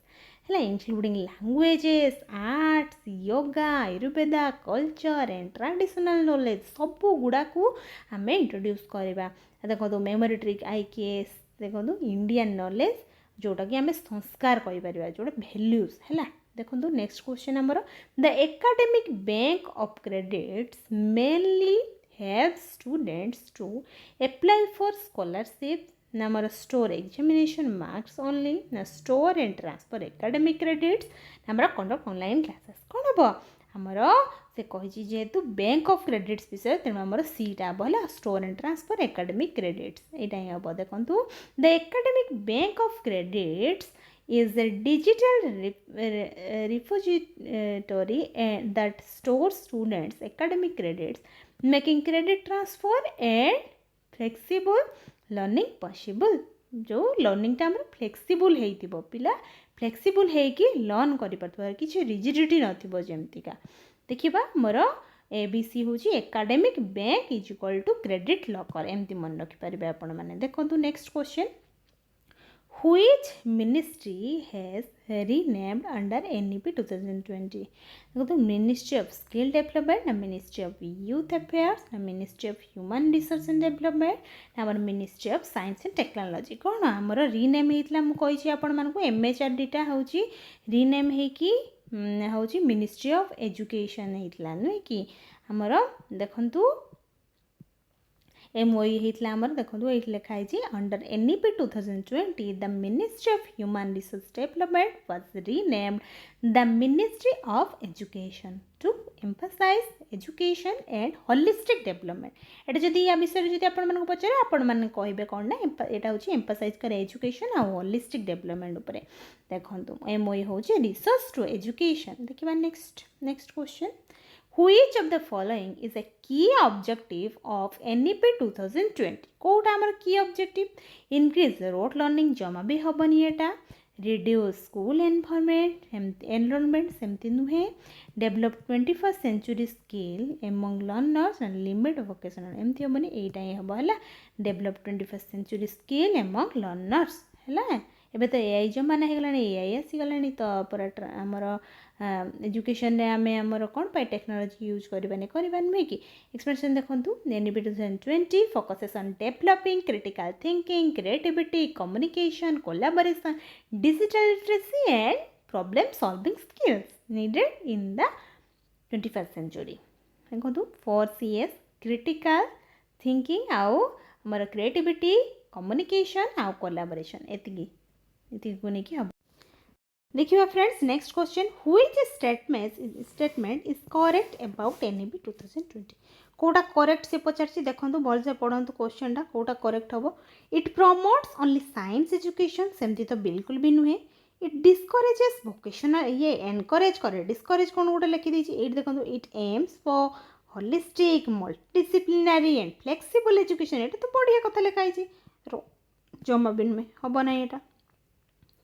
है including languages arts yoga ayurveda culture and traditional knowledge सबू गुड़ा को आम इंट्रोड्यूस करवा देखो मेमोरी ट्रिक IKS देखो इंडियन नॉलेज जोटा कि आम संस्कार कहीपर जोटा भैल्यूज है देखो नेक्स्ट क्वेश्चन आमर the academic bank of credits mainly help students to apply for scholarship नमर स्टोर एग्जामिनेशन मार्क्स ओनली ना store and transfer academic credits number conduct online classes कौन हम आमर से कही जेहेतु बैंक ऑफ क्रेडिट्स विषय तेणु आमर सीटा हम है store and transfer academic credits यहाँ ही हम देखो the academic bank of credits is a digital repository that stores students academic credits making credit transfer and flexible learning possible जो लर्निंग टा हमर फ्लेक्सिबल हेइतिबो पिला फ्लेक्सिबल हेइकी लर्न करि परथबो किछि रिजिडिटी नथिबो जेमतिका देखिबा मोर ABC होची academic bank is equal to credit locker एमती मन रखि परिबे आपण माने देखंतु next question Which ministry has renamed under NEP 2020? देखो Ministry of Skill Development, Ministry of Youth Affairs, Ministry of Human Resource and Development, आमर Ministry of Science and Technology कौन आमर रीनेम होता मुझे कही आपण मानक MHRD टा हूँ रीनेम होगी हूँ Ministry of Education होता नुहे कि आमर देखंतु MOE होता आमर देखो ये लिखाई under NEP 2020 the ministry of human resource development was renamed the ministry of education to emphasise education and holistic development एटा जदि या विषय जदि आपण मानक पचारे आपण माने कहबे कोन ना एटा होची एम्फसाइज करे एजुकेशन आ होलिस्टिक डेवलपमेंट ऊपर देखंतु MOE होची रिसर्च टू एजुकेशन देखिबा next question Which of the following is a key objective of NEP 2020? Kota आमर key objective increase rote learning जमा भी हबनी एटा reduce school enrollment सेमती नुहे develop 21st century skill among learners and limit vocational एमती हबनी एटा ही hub हला develop 21st century skill among learners हला एबे तो AI जमाना हो गलानी AI आसीगलानी तो पर आमर एजुकेशन रे आमे आमर कोन पाई टेक्नोलॉजी यूज करबानी नुहे कि एक्सप्लेनेशन देखंतु NEP 2020 focuses on developing critical thinking creativity communication collaboration digital literacy and problem solving skills needed in the 21st century देखंतु 4CS क्रिटिकल थिंकिंग आउ आमर क्रिएटिविटी कम्युनिकेशन आउ कोलैबोरेशन एतिकी को नहीं हम देखिए friends next question which statement is correct about NEP 2020 कोटा करेक्ट से पचारछि देखंतु भल से पढंतु क्वेश्चन टा कोटा करेक्ट हबो it promotes only science education सेमती तो बिल्कुल भी नुहे इट डिस्करेजेस वोकेशनल ये एनकरेज करे डिस्करेज कोन गोटे लिखि दैछि इट देखंतु it aims for holistic multidisciplinary and flexible education एटा तो बढ़िया कथा लिखाई छि जमा बिन में हबो ना एटा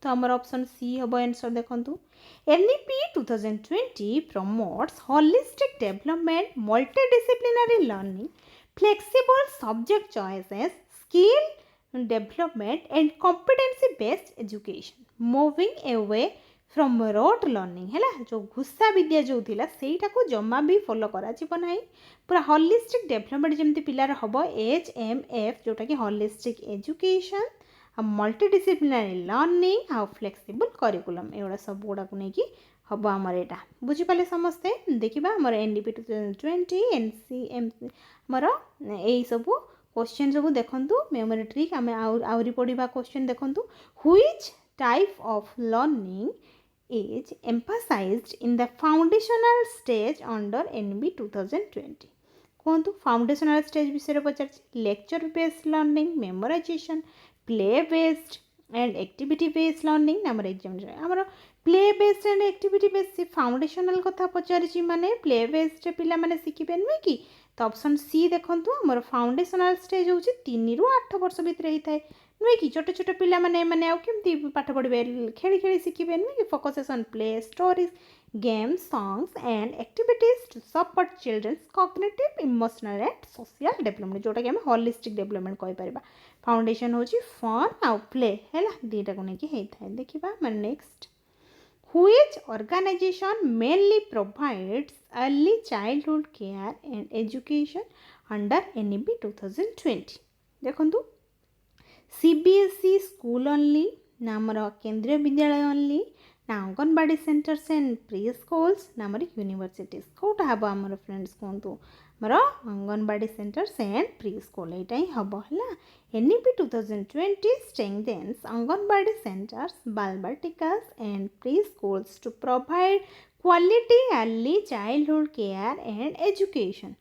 तो आमर ऑप्शन सी हम आंसर देखंतु NEP 2020 promotes holistic development multidisciplinary learning flexible subject choices skill development and competency based education moving away from rote learning है जो घुस्सा विद्या जो थिला सेटा को जमा भी फॉलो करा जीव नाही पूरा होलिस्टिक डेवलपमेंट जेमती पिलार हबो HMF जोटा कि होलिस्टिक एजुकेशन मल्टीडिसिप्लिनरी लर्निंग आउ फ्लेक्सिबल करिकुलम एगुड़ा सब गुड़ा को लेकिन हम आमर यहाँ बुझीपारे समस्ते देखा आमर NEP 2020 NCM आमर यही सब क्वेश्चन सब देखंतु मेमोरी ट्रिक आमे आउरी पढ़िबा क्वेश्चन देखंतु which type of learning is emphasized in the foundational stage under NB 2020 कहतु फाउंडेशनल स्टेज विषय पचार lecture based learning memorisation play based and activity based learning आमर एग्जाम आमर play based and activity based foundational कथा पचारि माने play based पिला माने शिखिबे नुहे कि तो ऑप्शन सी देखंतु आमर फाउंडेशनल स्टेज होची 3 रु 8 वर्ष भीतर होता है नुहे कि छोटे छोटे पिला माने माने आउ केमती पाठ पढ़िबे खेली खेली शिखिबे नुहे कि focus on play stories games, songs and activities to support children's cognitive, emotional and social development जोटा कि हमें holistic development कहि परिबा फाउंडेशन होची फन आउ प्ले हैला दीटा को नेकी हेता है देखिबा मन next which organization mainly provides early childhood care and education under NEP 2020 देखंतु CBSE स्कूल ओनली ना हमर केंद्रीय विद्यालय ओनली ना anganwadi centres and pre schools ना हमारे यूनिवर्सिटीज कौटा हम आमर फ्रेंड्स कहतु आमर anganwadi centres and pre school यहाँ ही हम है NEP 2020 strengthens anganwadi centres balvatikas and pre schools to provide quality early childhood care and education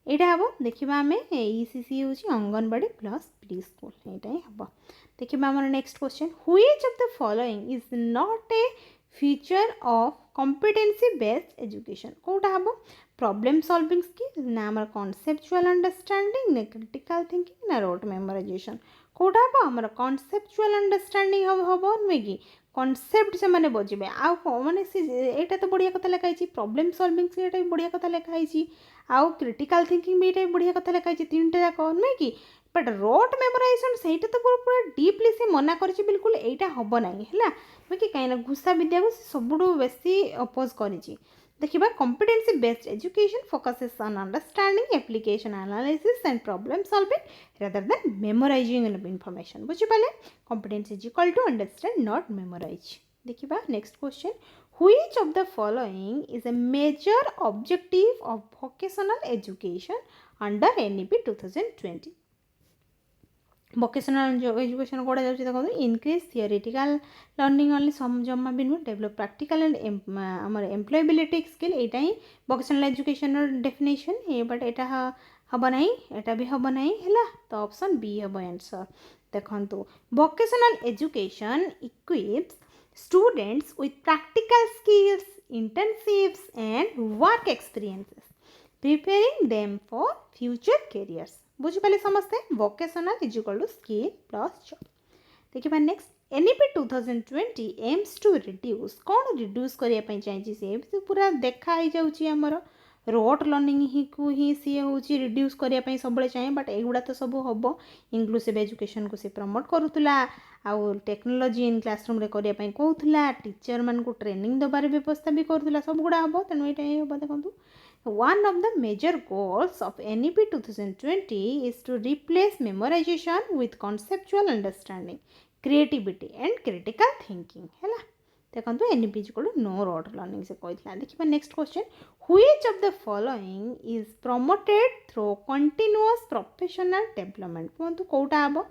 यहाँ हम देखा आम ECC हूँ अंगनवाड़ी प्लस प्री स्कूल यहाँ ही हम देखिए आम next question which of the following is not a feature of competency based education कौटा हम प्रॉब्लम सॉल्विंग स्किल ना आम कॉन्सेप्चुअल अंडरस्टैंडिंग ना क्रिटिकल थिंकिंग ना रोट मेमोराइजेशन कौटा हम आम कॉन्सेप्चुअल अंडरस्टैंडिंग हम नुहे कि कॉन्सेप्ट से माने बजिबे आउ माने एटा तो बढ़िया कथा लिखाई प्रॉब्लम सॉल्विंग स्किल एटा भी बढ़िया कथा लिखाई आउ क्रिटिकल थिंकिंग भी एटा भी बढ़िया कथा लिखाई तीनटा जाक नुहे कि बट रोट मेमोराइजेशन सहीटा तो पूरा डीपली से मना कर बिल्कुल यहाँ हम ना है बाकी कहीं घुसा विद्या को सब बेसी अपोज कर देखा competency based education focuses on understanding application analysis and problem solving rather than memorising information बुझिपारे competency is equal to understand not memorise देखा next question which of the following is a major objective of vocational education under NEP 2020 vocational education कौड़ा जाऊँ देखो increase theoretical learning only जमा भी नुह develop practical and आमर employability skill यहाँ ही vocational education definition ये but यहाँ हम ना यहाँ भी हम ना है तो ऑप्शन बी हम आंसर देखो vocational education equips students with practical skills internships and work experiences preparing them for future careers बुझिपारे समस्ते vocational is equal to skill plus job देखिए next NEP 2020 aims to reduce कौन reduce करने चाहिए सी पूरा देखा ही जाऊँगी आमर रोट लर्निंग ही को ही सी हूँ रिड्यूस करने सब चाहिए बट एगुड़ा तो सब हम इनक्लूसिव एजुकेशन को सी प्रमोट करूला आउ टेक्नोलोजी इन क्लासरूम रे करने कहूला टीचर मान को ट्रेनिंग दबार व्यवस्था भी करूला सब गुड़ा हम तेणु यहाँ हम देखो One of the major goals of NEP 2020 is to replace memorization with conceptual understanding, creativity and critical thinking. है देखो NEP is equal to no rote learning से कहला देखिए next question which of the following is promoted through continuous professional development कहतु कौटा हम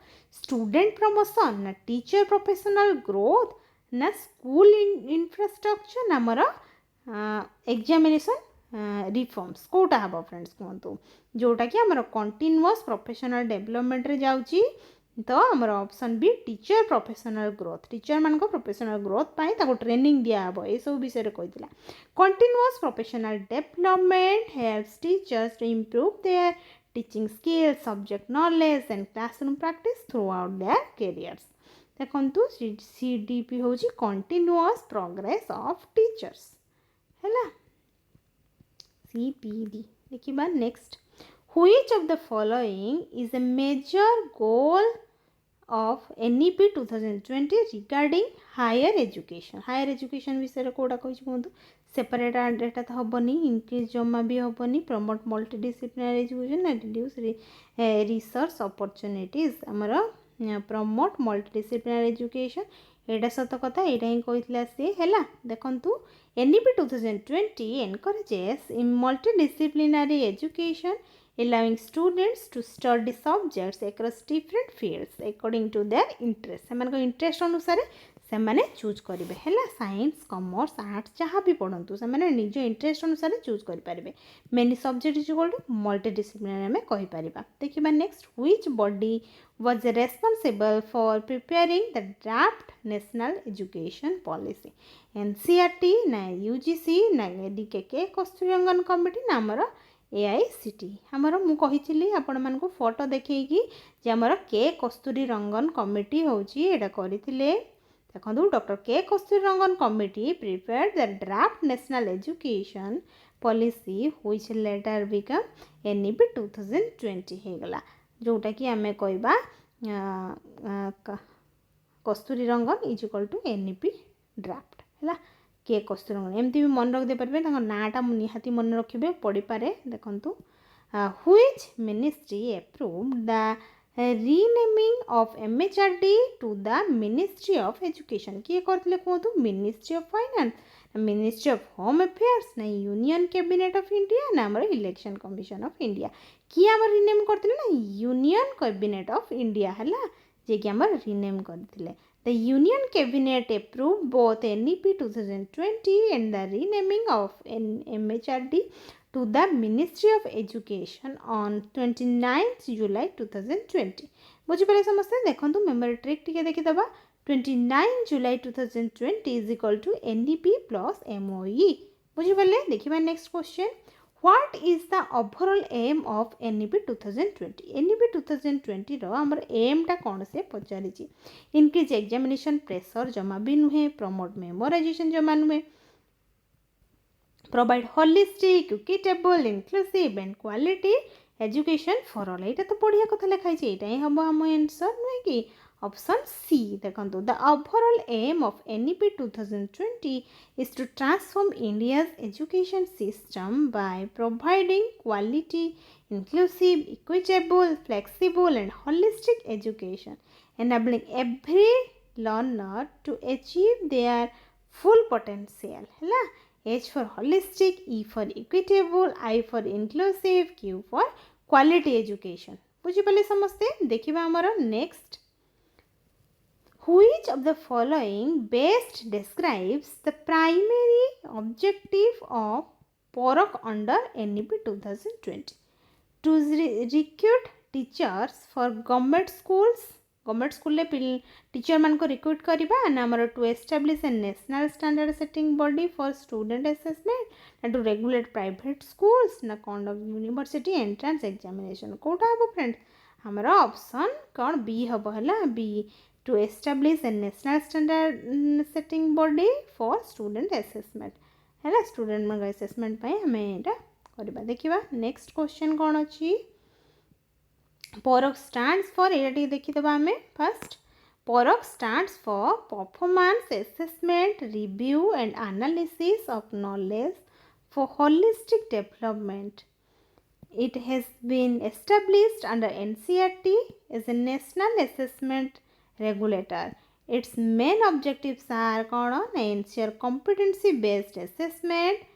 student promotion ना teacher professional growth ना स्कूल इंफ्रास्ट्रक्चर ना आमर एग्जामिनेशन रिफॉर्म्स कौटा हम फ्रेंड्स कहतु जोटा कि आमर कंटिन्यूअस प्रोफेशनल डेवलपमेंट रे जाउची तो आमर option B teacher professional growth teacher मान प्रोफेशनल ग्रोथ पाई ताको ट्रेनिंग दिया हम ये सब विषय कहला continuous professional development helps teachers to improve their teaching skills subject knowledge and classroom practice throughout their careers देखंतु CDP होची कंटिन्यूअस प्रोग्रेस ऑफ टीचर्स हैला CPD देखिबा next which of the following is a major goal of NEP 2020 regarding higher education विषय कोड़ा कहि कहतु separate data तो हेनी increase जमा भी हेनी promote multidisciplinary education reduce research opportunities आमर प्रमोट मल्टीडिसिप्लिनरी एजुकेशन एटा सत कथा यहाँ ही कहला सी है देखु NEP 2020 encourages in multidisciplinary education allowing students to study subjects across different fields according to their interest. सेमानक इंटरेस्ट अनुसार से माने चूज करेंगे है साइंस कॉमर्स आर्ट्स जहाँ भी पढ़ंतु से माने निज इंटरेस्ट अनुसार चूज करेंगे. Many subject is equal to multidisciplinary आम कहीपर. देखिए next which body was responsible for preparing the draft national education policy. NCERT ना UGC ना DKK कस्तूरीरंगन कमिटी ना आमर AICT. आमर मु कही आपण मानक फोटो देखी जे आमर के कस्तूरीरंगन कमिटी होची एटा करिथिले. देखो डॉक्टर के Kasturirangan committee prepared the draft national education policy which later became NEP 2020 हेगला. जोटा कि आम कहवा Kasturirangan is equal to NEP draft है के कस्तूरीरंगन एमती भी मन रखी पारे नाटा निहाती मन रखिए पढ़ी पारे. देखु which ministry approved the renaming of MHRD to the ministry of education. किए करते कहतु ministry of finance, ministry of home affairs ना यूनियन कैबिनेट ऑफ इंडिया ना आम इलेक्शन कमिशन ऑफ इंडिया. किए आम रिनेम करते ना यूनियन कैबिनेट ऑफ इंडिया है जे कि आम रिनेम करते. The union cabinet approve both NEP 2020 and the renaming of MHRD to the Ministry of Education on 29th July 2020. बुझीपारे समस्ते. देखो मेमोरी ट्रिक टिके देखीदबा. 29 July 2020 is equal to NEP plus MOE. बुझीपारे. देखिबा next question. What is the overall aim of NEP 2020? NEP 2020 रो हमर M टा कौन से पचारिछि. Increase examination pressure जमा भी नुहे, प्रमोट मेमोराइजेशन जमा नुहे, provide holistic, equitable, inclusive and quality education for all. एटा तो बढ़िया कथा लिखाई छै. एटा ही हम आंसर नुहे कि ऑप्शन सी. देखंतु the overall aim of NEP 2020 is to transform India's education system by providing quality, inclusive, equitable, flexible and holistic education, enabling every learner to achieve their full potential. है H for holistic, E for equitable, I for inclusive, Q for quality education. बुझीपाले समस्ते. देखिबा हमर next. Which of the following best describes the primary objective of PART under NEP 2020? To recruit teachers for government schools. Government school teacher मान को recruit करवा ना आमर to establish a national standard setting body for student assessment ना to regulate private schools ना conduct university entrance examination. कोटा हम friend आमर ऑप्शन कौन बी हम है B. To establish a national standard setting body for student assessment है student मान असेसमेंट आम यहाँ करवा. देखिए नेक्स्ट क्वेश्चन कौन अच्छी. PART stands for ये देखीदबा आम first. PART stands for performance assessment review and analysis of knowledge for holistic development. It has been established under NCERT as a national assessment regulator. Its main objectives are कौन ना ensure competency based assessment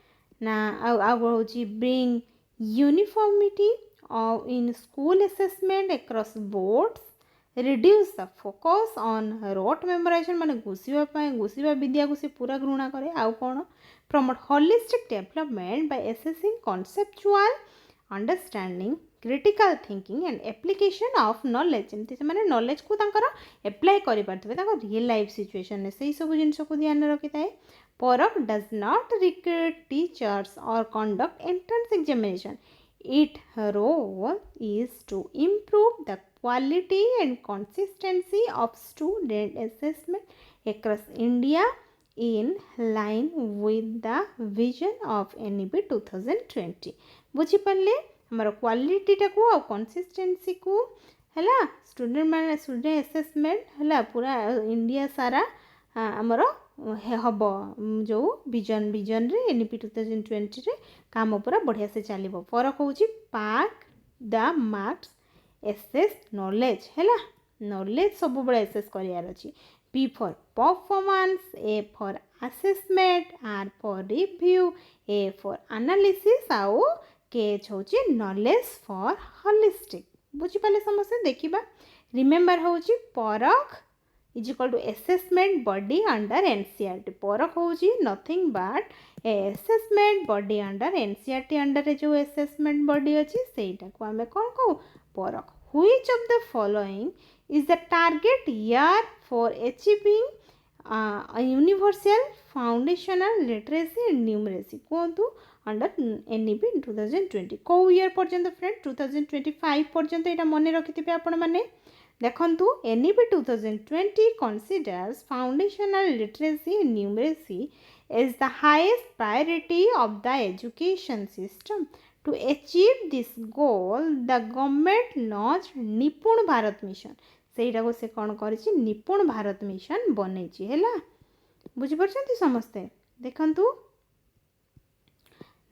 ना आगे bring uniformity in school assessment across boards, reduce the focus on rote memorization माने घुसीवा विद्या को से पूरा घृणा करे. आउ कौन promote holistic development by assessing conceptual understanding, critical thinking and application of knowledge. एमती से माने नॉलेज को तांकर अप्लाई करि पारथबे तांकर रियल लाइफ सिचुएशन ने सही सब जिंस को ध्यान रखि थाए. PART does not recruit teachers or conduct entrance examination. Its role is to improve the quality and consistency of student assessment across India in line with the vision of NEP 2020. बुझीपारे हमर quality टाको आ consistency को है student assessment है पूरा India सारा आमर हम जो विजन रे NEP 2020 रे काम पूरा बढ़िया से चलो. फरक हूँ park the marks assess knowledge है नॉलेज सब बड़े एसेस करार अच्छी. P for performance, A for assessment, R for review, A for analysis आउ KH होची नॉलेज फॉर होलिस्टिक बुझिपाले समस्ते देखिबा रिमेंबर होची PARAKH is equal to assessment body under NCERT PARAKH होची nothing but assessment body under NCERT under जो assessment body अछि सेटा को हमें कोन को PARAKH which of the following is the target year for achieving universal foundational literacy and numeracy कहतु under NEP 2020 को ईयर पर्यंत फ्रेंड 2025 पर्यंत एटा मन रखिथिबे आपण माने देखंतु NEP 2020 considers foundational literacy and numeracy as the highest priority of the education system. To achieve this goal, the government launched निपुण Bharat mission सेटा को से कौन करिछि निपुण भारत मिशन बनैछि हैला बुझि परछंती समस्ते देखंतु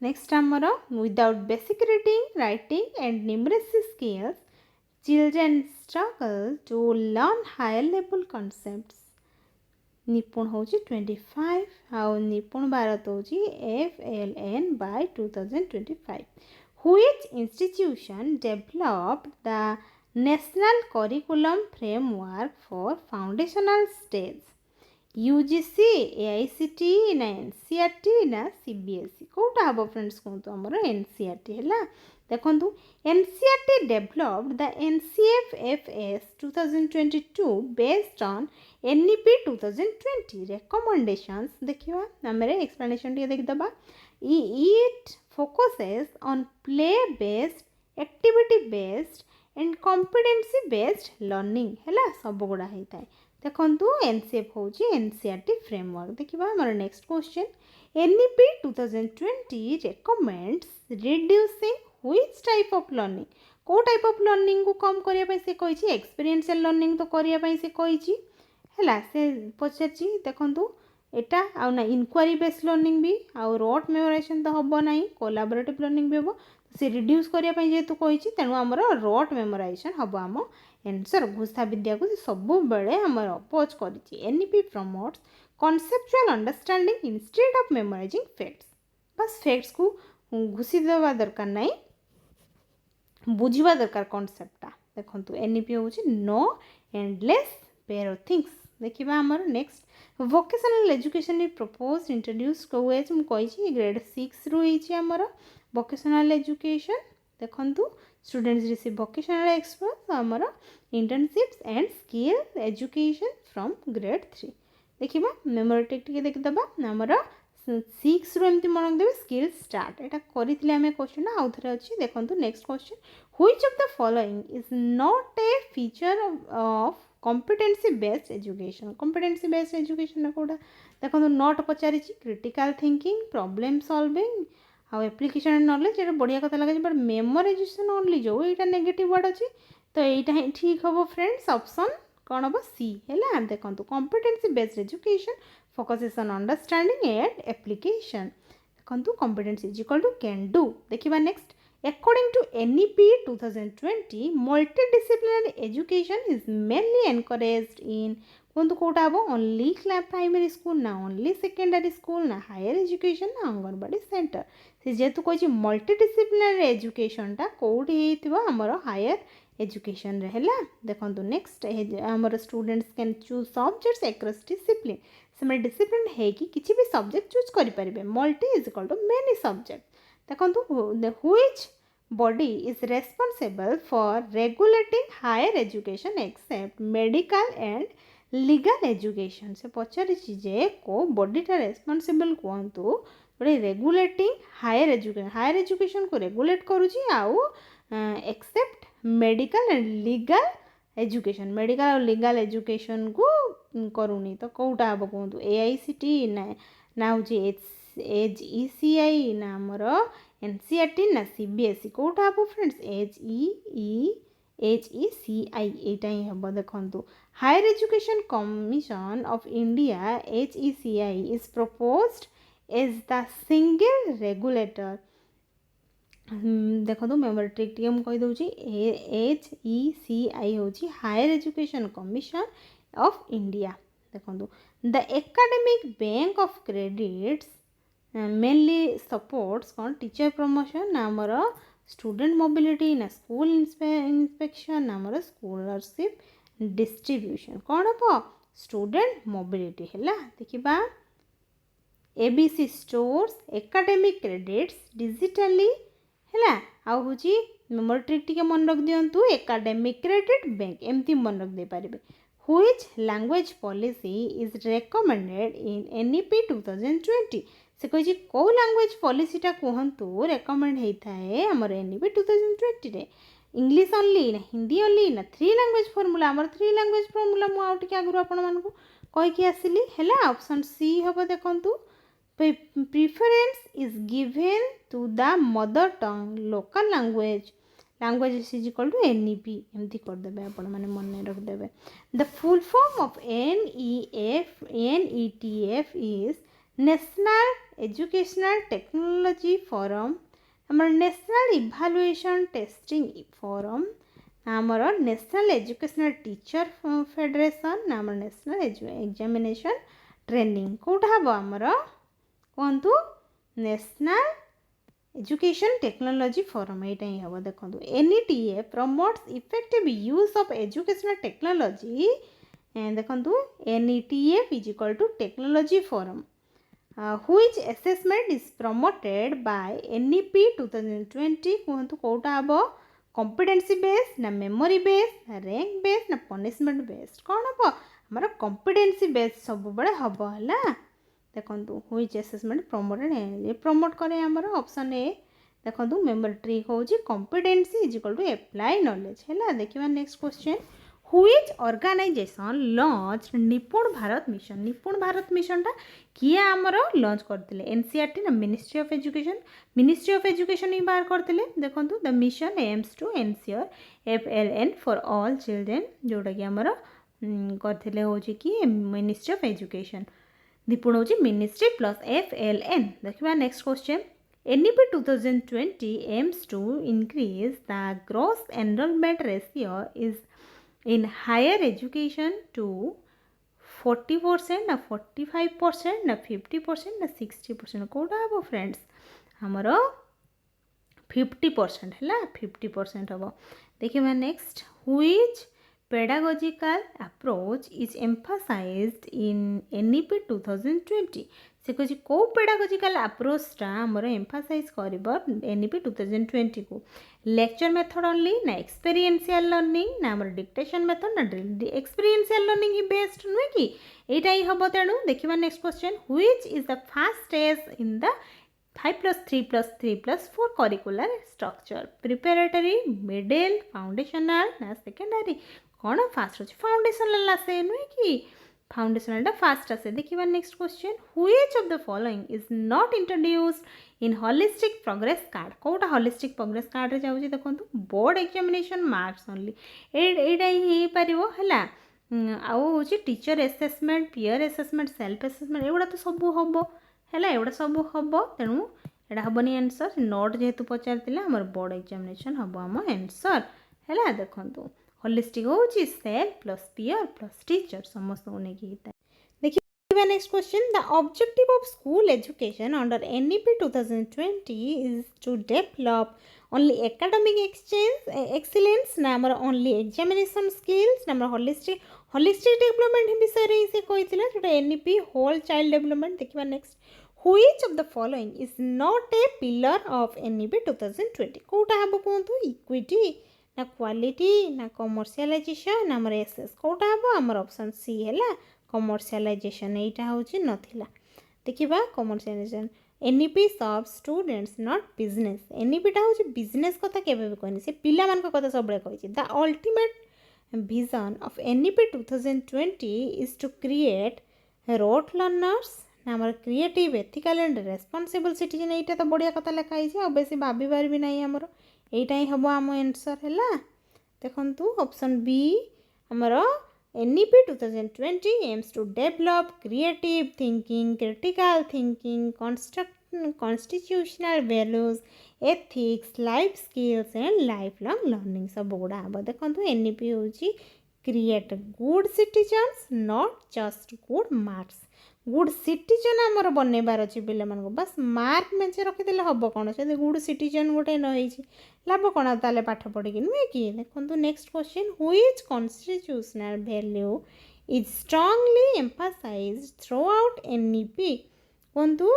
नेक्स्ट आमर without basic reading writing and numeracy skills children struggle to learn higher level concepts निपुण होची 25 आउ निपुण भारत होची FLN by 2025 which institution developed the national curriculum framework for foundational stage UGC AICT ना NCERT ना CBSE कोटा हबो friends कोंतो हमर NCERT हैला देखंतु NCERT developed the NCFFS 2022 based on NEP 2020 recommendations देखिवा हमरे explanation टिके देख दबा it focuses on play based activity based and competency based learning हैला सब गुडा हेइ थाए देखंतु NCF होची NCERT framework देखिबा हमर next question NEP 2020 recommends reducing which type of learning को टाइप ऑफ लर्निंग को कम करिया पई से कहिछि एक्सपीरियंशियल लर्निंग तो करिया पई से कहिछि हैला से पछरछि देखंतु एटा आ ना इंक्वायरी बेस्ड लर्निंग भी आ रोट मेमोराइजेशन तो हबो नाही कोलैबोरेटिव लर्निंग भी हबो से रिड्यूस करिया पई जेतु कहिछि तेनु हमर रोट मेमोराइजेशन हबो हम आंसर घोषा विद्या को सब बेले हमर अपोज करिछि NEP promotes conceptual understanding instead of memorising facts बस फैक्ट्स को घुसी देवा दरकार नाही बुझिबा दरकार कॉन्सेप्टटा देखंतु NEP होछि no endless pair of things देखिबा हमर next vocational education is proposed introduce को एज हम कहिछि ग्रेड 6 रु हिछि हमर वोकेशनल एजुकेशन देखंतु स्टूडेंट्स रिसीव वोकेशनल एक्सपीरियंस हमर internships and skill education from grade 3 देखिबा मेमोरी टिके देख दबा हमर 6 रु एमती मन देबे स्किल स्टार्ट एटा करिथिले हमें क्वेश्चन आउ थरे अछि देखंतु next question which of the following is not a feature of competency based education competency based education कोडा देखो नोट पचारि क्रिटिकल थिंकिंग प्रॉब्लम सॉल्विंग हाउ एप्लिकेशन नॉलेज एटा बढ़िया कथा लगे बट मेमोराइजेशन ओनली जो एटा नेगेटिव वर्ड अछि तो एटा ही ठीक हबो फ्रेंड्स ऑप्शन कोन हबो सी हैला देखंतु competency based education focuses on understanding and application देखंतु competency is equal to can do देखिबा next according to NEP 2020 multidisciplinary education is mainly encouraged in कोंतु कोटा हबो ओनली प्राइमरी स्कूल ना ओनली सेकेंडरी स्कूल ना हायर एजुकेशन ना anganwadi centre से जेतु कोछि multidisciplinary education टा कोठी हेतिबो हमर हायर एजुकेशन रहेला देखंतु नेक्स्ट हमर students can choose subjects across discipline से डिसिप्लिन है कि किछि भी सब्जेक्ट चूज करि परिबे multi is equal to many subject देखंतु which body is responsible for regulating higher education except medical and legal education से पचारि जे को बॉडीटा रेस्पोंसिबल कोंतु बड़े रेगुलेटिंग हायर एजुकेशन को रेगुलेट करूची आउ except medical and legal education medical और लीगल एजुकेशन को करूनी तो कोटा हबो कोंतु AICT ना होची HECI ना हमर NCERT ना CBSE कोटा हबो फ्रेंड्स HECI एटा ही हबो देखंतु higher education commission of India HECI is proposed as the single regulator देखो मेमोरी ट्रिक टी कही दूसरी HECI होची higher education commission of India देखो the academic bank of credits mainly supports कौन टीचर प्रमोशन ना आमर स्टूडेंट मोबिलिटी ना स्कूल इंस्पेक्शन ना आमर स्कॉलरशिप डिस्ट्रीब्यूशन कौन हम स्टूडेंट मोबिलिटी है देखा ABC stores academic credits digitally है आउ हूँ मेमोरी ट्रिक टी मन रख दिंतु एकेडमिक क्रेडिट बैंक एमती मन रख दे पारे which language policy is recommended in NEP 2020 से कही कौ लैंग्वेज पॉलिसीटा कहतु रेकमेंड होता है आमर एनईपी 2020 रे इंग्लिश ओनली ना हिंदी ओनली ना 3 लैंग्वेज फॉर्मूला आमर 3 लैंग्वेज फॉर्मूला मु आउ टिके आगु आपण मानकु कहीकि आसिली है ऑप्शन सी हम देखंतु preference is given to the mother tongue local language is equal to NEP एमती कर देबे आपण माने मन रखदेबे the full form of NETF is National Educational Technology Forum हमर National Evaluation Testing Forum हमर National Educational Teacher Federation हमर National Examination Training कोठा हबो हमर कहतु नेशनल एजुकेशन टेक्नोलॉजी फोरम यहाँ ही हम देखो NETF promotes effective use of educational technology देखो NETF is equal to technology forum which assessment is promoted by NEP 2020 कहतु कौटा हम कॉम्पिटेंसी बेस्ड ना मेमोरी बेस्ड ना रैंक बेस्ड ना पनिशमेंट बेस्ड कौन हम हमारा कॉम्पिटेंसी बेस्ड सब बड़े हम है देखो व्हिच असेसमेंट प्रमोटेड ये प्रमोट करे आमर ऑप्शन ए देखो मेमोरी ट्रिक हूँ competency is equal to apply knowledge है देखिए next question which organisation launch Nipun Bharat mission टा किए आमर लॉन्च करते NCERT ना मिनिस्ट्री ऑफ एजुकेशन ही बाहर करते देखो the mission aims to ensure FLN for all children जोटा कि आमर करते हूँ कि मिनिस्ट्री ऑफ एजुकेशन निपुण हूँ मिनिस्ट्री प्लस FLN देखिए next question NEP 2020 aims to increase the gross enrollment ratio is in higher education to 40% ना 45% ना 50% ना 60% कौटा हम फ्रेंड्स हमर 50% है 50% हम देखिए next which pedagogical approach is emphasized in NEP 2020 से कह कौ pedagogical approach टा हमर emphasize करब NEP 2020 को लेक्चर मेथड ओनली ना एक्सपीरियंशियल लर्निंग ना हमर डिक्टेशन मेथड ना एक्सपीरियंशियल लर्निंग ही बेस्ट नुहे कि एटा ही हम तेणु देखिए next question which is the first stage in the 5+3+3+4 curricular structure preparatory middle foundational ना सेकेंडरी कौन फास्ट अच्छे फाउंडेशनल आसे नुहे कि फाउंडेशनल फास्ट आसे देखिए next question which of the following is not introduced in holistic progress card कौटा holistic progress card रे जाउची देखंतु बोर्ड एग्जामिनेशन मार्क्स ओनली एटा ही पारिबो हला आउ होची teacher assessment peer assessment self assessment एगुड़ा तो सब हम है एगुड़ा सब हम तेणु एटा हेनी आंसर नोट जेहेतु पचार आमर बोर्ड एग्जामिनेशन हम आम आंसर है देखो होलिस्टिक हूँ self plus peer plus teacher समस्त को लेकिन होता है देखिए next question the objective of school education under NEP 2020 is to develop only academic excellence ना आमर ओनली एग्जामिनेशन स्किल्स ना होलिस्टिक डेवलपमेंट विषय से कही जो NEP होल चाइल्ड डेवलपमेंट देखिए next which of the following is not a pillar of NEP 2020 कौटा हम कहतु इक्विटी ना क्वालिटी ना कमर्शियलाइजेशन आमर SS कौटा हम आमर ऑप्शन सी है कमर्शियलाइजेशन यहाँ हूँ नाला देखा commercialisation NEP serve students not business NEP टा हूँ बिजनेस कथा केबे भी कहनी से पिला मान कथा सब कही the ultimate vision of NEP 2020 is to create rote learners आमर creative ethical and responsible citizen यहाँ तो बढ़िया कथा लिखाई है बेस भाबार भी नहीं आमर यहाँ ही हम आम आंसर है देखु ऑप्शन बी आमर NEP 2020 aims to develop creative thinking, critical thinking, constitutional values, ethics, life skills and lifelong learning सब गुड़ा हम देखो NEP हूँ create good citizens not just good marks good citizen आमर बनइबार अच्छे पे बस मार्क मेचे रखीदे हम कौन से गुड सिटीजन गोटे नई लाभ कौन ताले पाठ पढ़ी नुहे कि देखो next question which constitutional value is strongly emphasised throughout NEP कहतु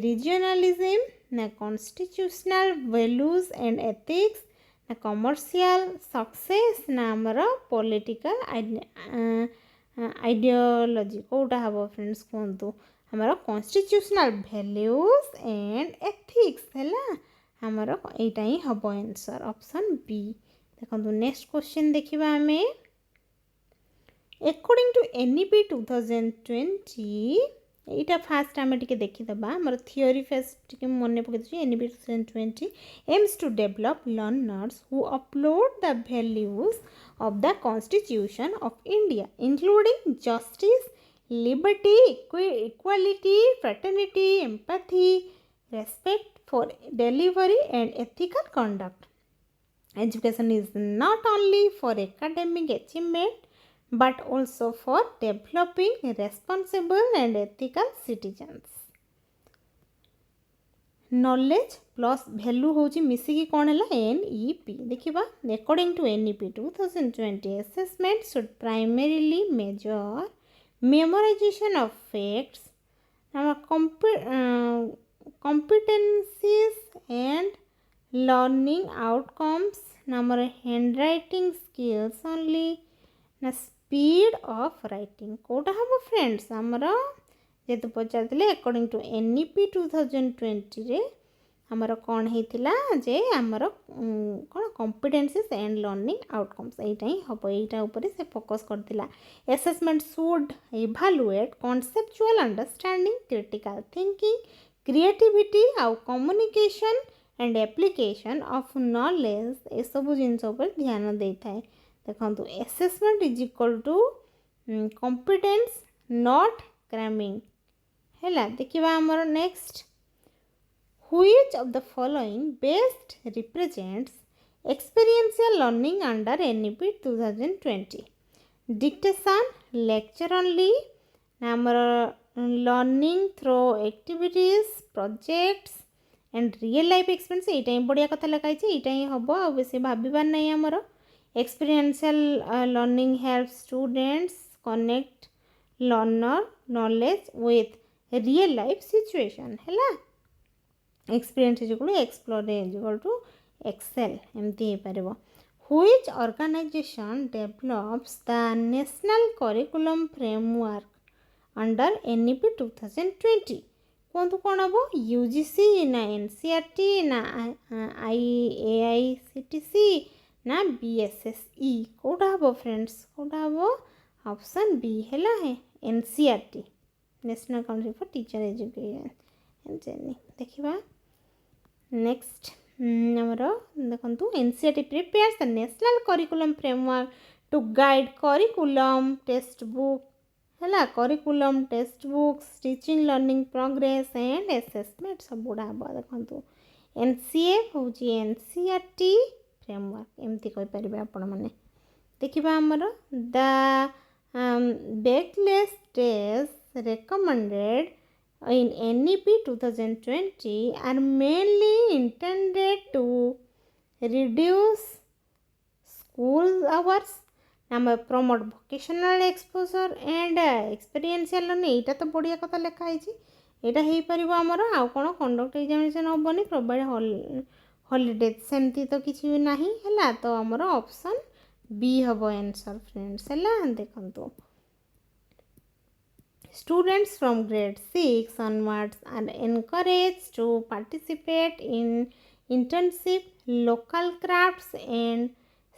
रीजनलिज्म ना कॉन्स्टिट्यूशनल वैल्यूज एंड एथिक्स ना कमर्शियल सक्सेस ना आमर पॉलिटिकल आइडियोलॉजी कोटा हम फ्रेंड्स कहतु आमर कॉन्स्टिट्यूशनल वैल्यूज एंड एथिक्स है आमर यहाँ ही हम आंसर ऑप्शन बी देखो नेक्स्ट क्वेश्चन देखा आम अकॉर्डिंग टू NEP 2020 यहाँ फास्ट आम टे देखीदबा आमर थियोरी फेस्ट टे मन पकई NEP 2020 aims to develop learners who uphold the values of the Constitution of India, including justice, liberty, equality, fraternity, empathy, respect for delivery, and ethical conduct. Education is not only for academic achievement but also for developing responsible and ethical citizens. Knowledge plus value हूँ मिसिकी कौन है NEP देखा according to NEP 2020 assessment should primarily measure memorisation of facts competencies and learning outcomes number handwriting skills only ना speed of writing कोटा हम friends आमर जेहेतु पचारे अकॉर्डिंग टू NEP 2020 रे आमर कौन होता जे आमर कौन कॉम्पिटेंसीज एंड लर्निंग आउटकम्स यहाँ ही हम यहाँ से फोकस करथिला assessment should evaluate conceptual understanding critical thinking creativity आउ communication and application of knowledge ये सब जिनस ध्यान दे था देखो assessment is equal to competence not cramming है देखा आमर next which of the following best represents experiential learning under NEP 2020 dictation lecture only आमर learning through activities projects and real life experience यहाँ ही बढ़िया कथा लिखाई यहाँ ही हम आ बेस भाबार नहीं आमर experiential learning help students connect learner knowledge with real life situation है एक्सपीरियंस एक्सप्लोर टू एक्सेल एमती हो पार which organisation develops the national curriculum framework under NEP 2020 कहतु कौन हम UGC ना NCERT ना AICTC ना BSSE कौटा हम फ्रेंड्स कौटा हम ऑप्शन बी है NCERT national council for teacher education and training देखा नेक्स्ट आमर देखो NCERT prepares the national curriculum framework to guide curriculum textbook है curriculum textbooks teaching learning progress and assessment सब गुड़ा हम देखो NCF हूँ NCERT फ्रेमवर्क एमती कहीपर आपण मैंने देखा आमर the backless tests recommended in NEP 2020 are mainly intended to reduce school hours, promote vocational exposure and experiential learning यहाँ तो बढ़िया कथा लिखाई यहाँ हो पार आमर आउ कौन कंडक्ट एग्जामिनेशन हेनी प्रोवाइड हॉलीडे सेमती तो किसी भी ना है तो आमर ऑप्शन बी हम आंसर फ्रेंड्स है देखो students from grade 6 onwards are encouraged to participate in internship local crafts and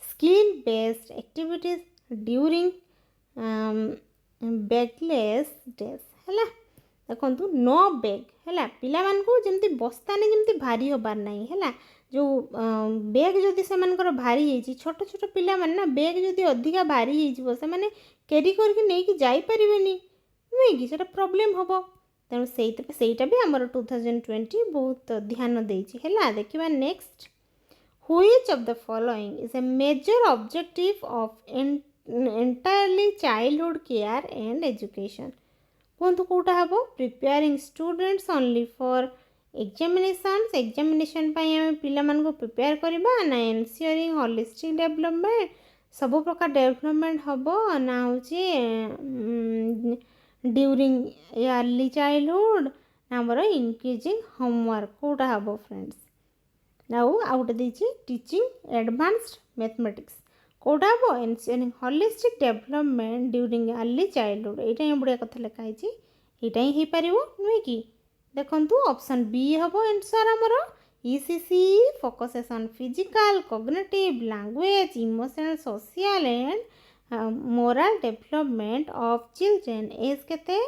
skill based activities during bagless days है देखो नो बैग है पिला मानू जमती बस्तानी जमती भारी हबार नहीं है जो बैग जदि से भारी हो छोट छोट पिला माने ना बैग जदि अधिका भारी हो से कैरी करके नहीं जापर नुहे कि प्रोब्लेम हम तेणु से भी आमर 2020 बहुत ध्यान देती है देखा next which of the following is a major objective of entirely childhood care and education कहतु कौटा हम preparing students only for examination पिला मानक प्रिपेयर करवा ना एनश्योरिंग होलिस्टिक डेवलपमेंट सब प्रकार डेवलपमेंट हम ना हूँ ड्यूरिंग अर्ली चाइल्डहुड ना आमर इंक्रीजिंग होमवर्क कौटा हम फ्रेंड्स आउ गोटे देती टीचिंग एडवांस्ड मैथमेटिक्स कौटा हम ensuring holistic development during early childhood यहाँ ही बढ़िया कथा लिखाई यहाँ ही हो पार नुहे कि देखु ऑप्शन बी हम आंसर आमर ECC focuses on physical cognitive language emotional social and moral development of children age केते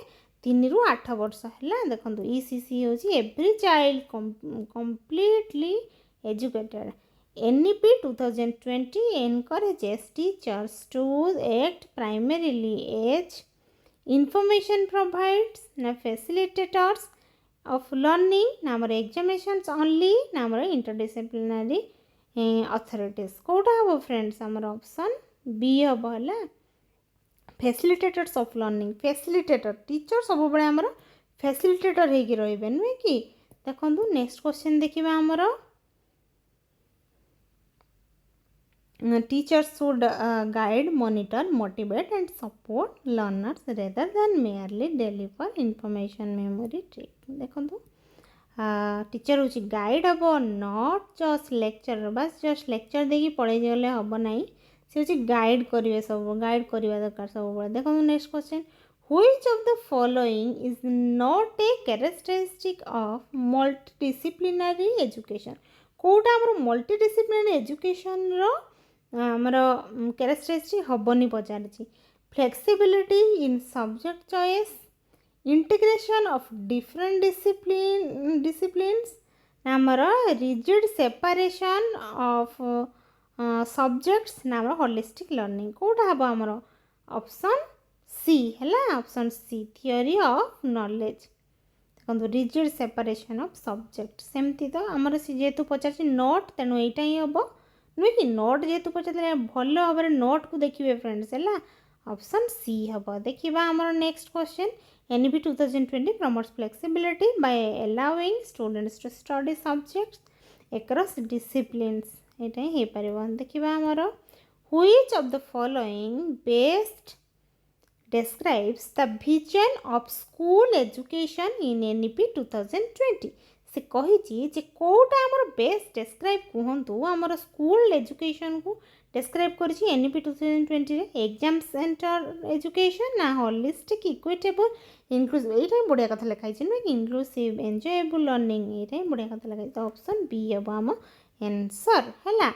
3 ରୁ 8 वर्ष है देखो ECC हूँ every child completely educated NEP 2020 encourages teachers to act primarily as information provides na facilitators of learning na amar examinations only na amar interdisciplinary authorities कोटा हम friends आमर option B हम है facilitators of learning facilitator teacher सब बड़े आमर facilitator होगी रही नुहे कि देखो नेक्स्ट क्वेश्चन देखा आमर teachers should guide monitor motivate and support learners rather than merely deliver information memory trick देखो टीचर हूँ गाइड हम नॉट जस्ट लेक्चर बस जस्ट लेक्चर देकी पढ़े गले हम ना सी हूँ गाइड करेंगे सब गाइड करवा दरकार सब देखो next question which of the following is not a characteristic of multidisciplinary education कौटा आम मल्टीडिसिप्लिनरी एजुकेशन आमर कैरेक्टरिस्टिक हेनी पचारि flexibility in subject choice integration of different disciplines आमर रिजिड सेपरेशन ऑफ सब्जेक्ट्स ना आमर होलिस्टिक लर्निंग कौटा हम आमर ऑप्शन सी है option C theory of knowledge देखो रिजिड सेपरेशन ऑफ सब्जेक्ट सेमती तो आमर जेहेतु पचार नोट तेणु यहाँ ही हम नुहे कि नोट जेहेतु पचार भल भाव नोट को देखिए फ्रेंड्स है ऑप्शन सी हम देखा आमर next question NEP 2020 promotes flexibility by allowing students to study subjects across disciplines यहाँ ही हो पार देखा आमर which of the following best describes the vision of school education in NEP 2020 से कही कौटा आमर बेस्ट डेस्क्राइब कहतु आमर स्कूल एजुकेशन को डेस्क्राइब कर NEP 2020 एग्जाम सेंटर एजुकेशन ना होलिस्टिक इक्विटेबल इनक्लूसिव यहाँ बढ़िया कथा लिखाई नुहे कि इनक्लूसिव एंजॉयबल लर्निंग यहाँ बढ़िया कथा लिखाई तो ऑप्शन बी हम आम आंसर है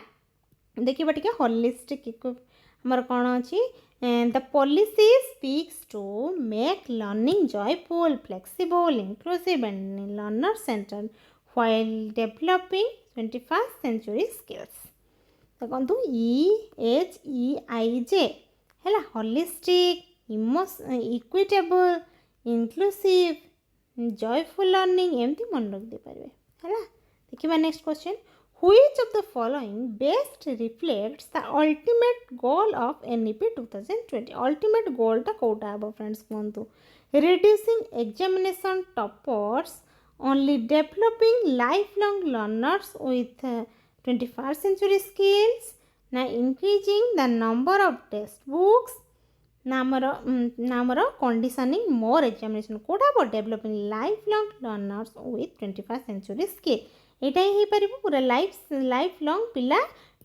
देखा टे होलिस्टिक आमर कौन अच्छी the policy speaks to make learning joyful flexible inclusive and learner centre while developing 21st century skills देखो EHEIJ है holistic equitable inclusive joyful learning एमती मन रखी पारे है देखा next question which of the following best reflects the ultimate goal of NEP 2020 ultimate goal टा कौटा हम फ्रेंड्स कहतु reducing examination toppers only developing lifelong learners with 21st century skills ना increasing the number of textbooks नामर conditioning more examination कौटा हम developing lifelong learners with 21st century skill यहाँ ही पार पूरा lifelong पिला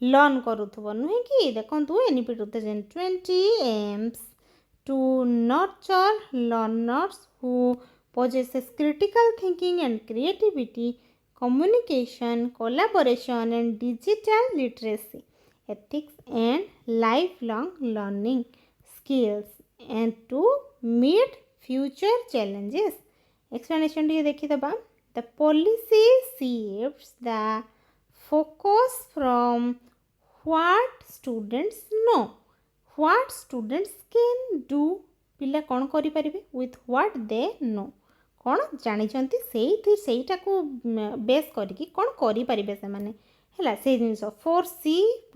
लर्न करूथबो नुहे कि देखो NEP 2020 aims to nurture learners who possesses critical thinking and creativity communication collaboration and digital literacy ethics and lifelong learning skills and to meet future challenges explanation T देखी दबा The policy shifts the focus from what students know, what students can do, पिला कौन करि परिबे with what they know, कौन जानी चंती सेईटा को base करिकी कौन करि परिबे से माने हैला से जिंस 4C +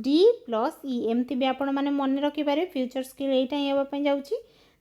D + E एमती भी आपण माने मन रखि पारे फ्यूचर स्किल एटा ही हेबा पई जाउची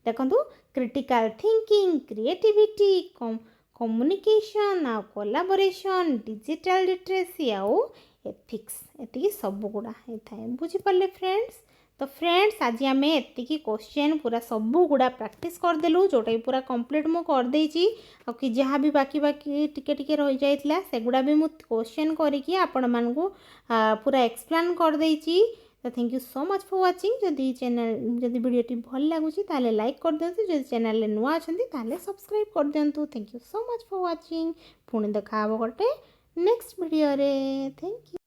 देखो क्रिटिकल थिंकिंग क्रिएटिविटी कम्युनिकेशन आ कोलाबोरेशन डिजिटल लिटरेसी आउ एथिक्स एति सब गुड़ा होता है बुझीपारे फ्रेंड्स। तो फ्रेंड्स आज आम एति क्वेश्चन पूरा सब गुड़ा प्रैक्टिस करदेलु जोटा पूरा कंप्लीट मु करदेची कि जहाँ भी बाकी बाकी टिके टिके रही जाइतिला सेगुड़ा भी मु क्वेश्चन करके आपण मानकु पूरा एक्सप्लेन करदेची। तो thank you so much for watching. जदि चैनल जदि वीडियोटी भल लगुची ताले लाइक कर दियंतु, जदि चैनल ले नुआ अछंती ताले सब्सक्राइब कर दियंतु। Thank you so much for watching. पुणी देखा गोटे नेक्स्ट वीडियो रे। Thank you.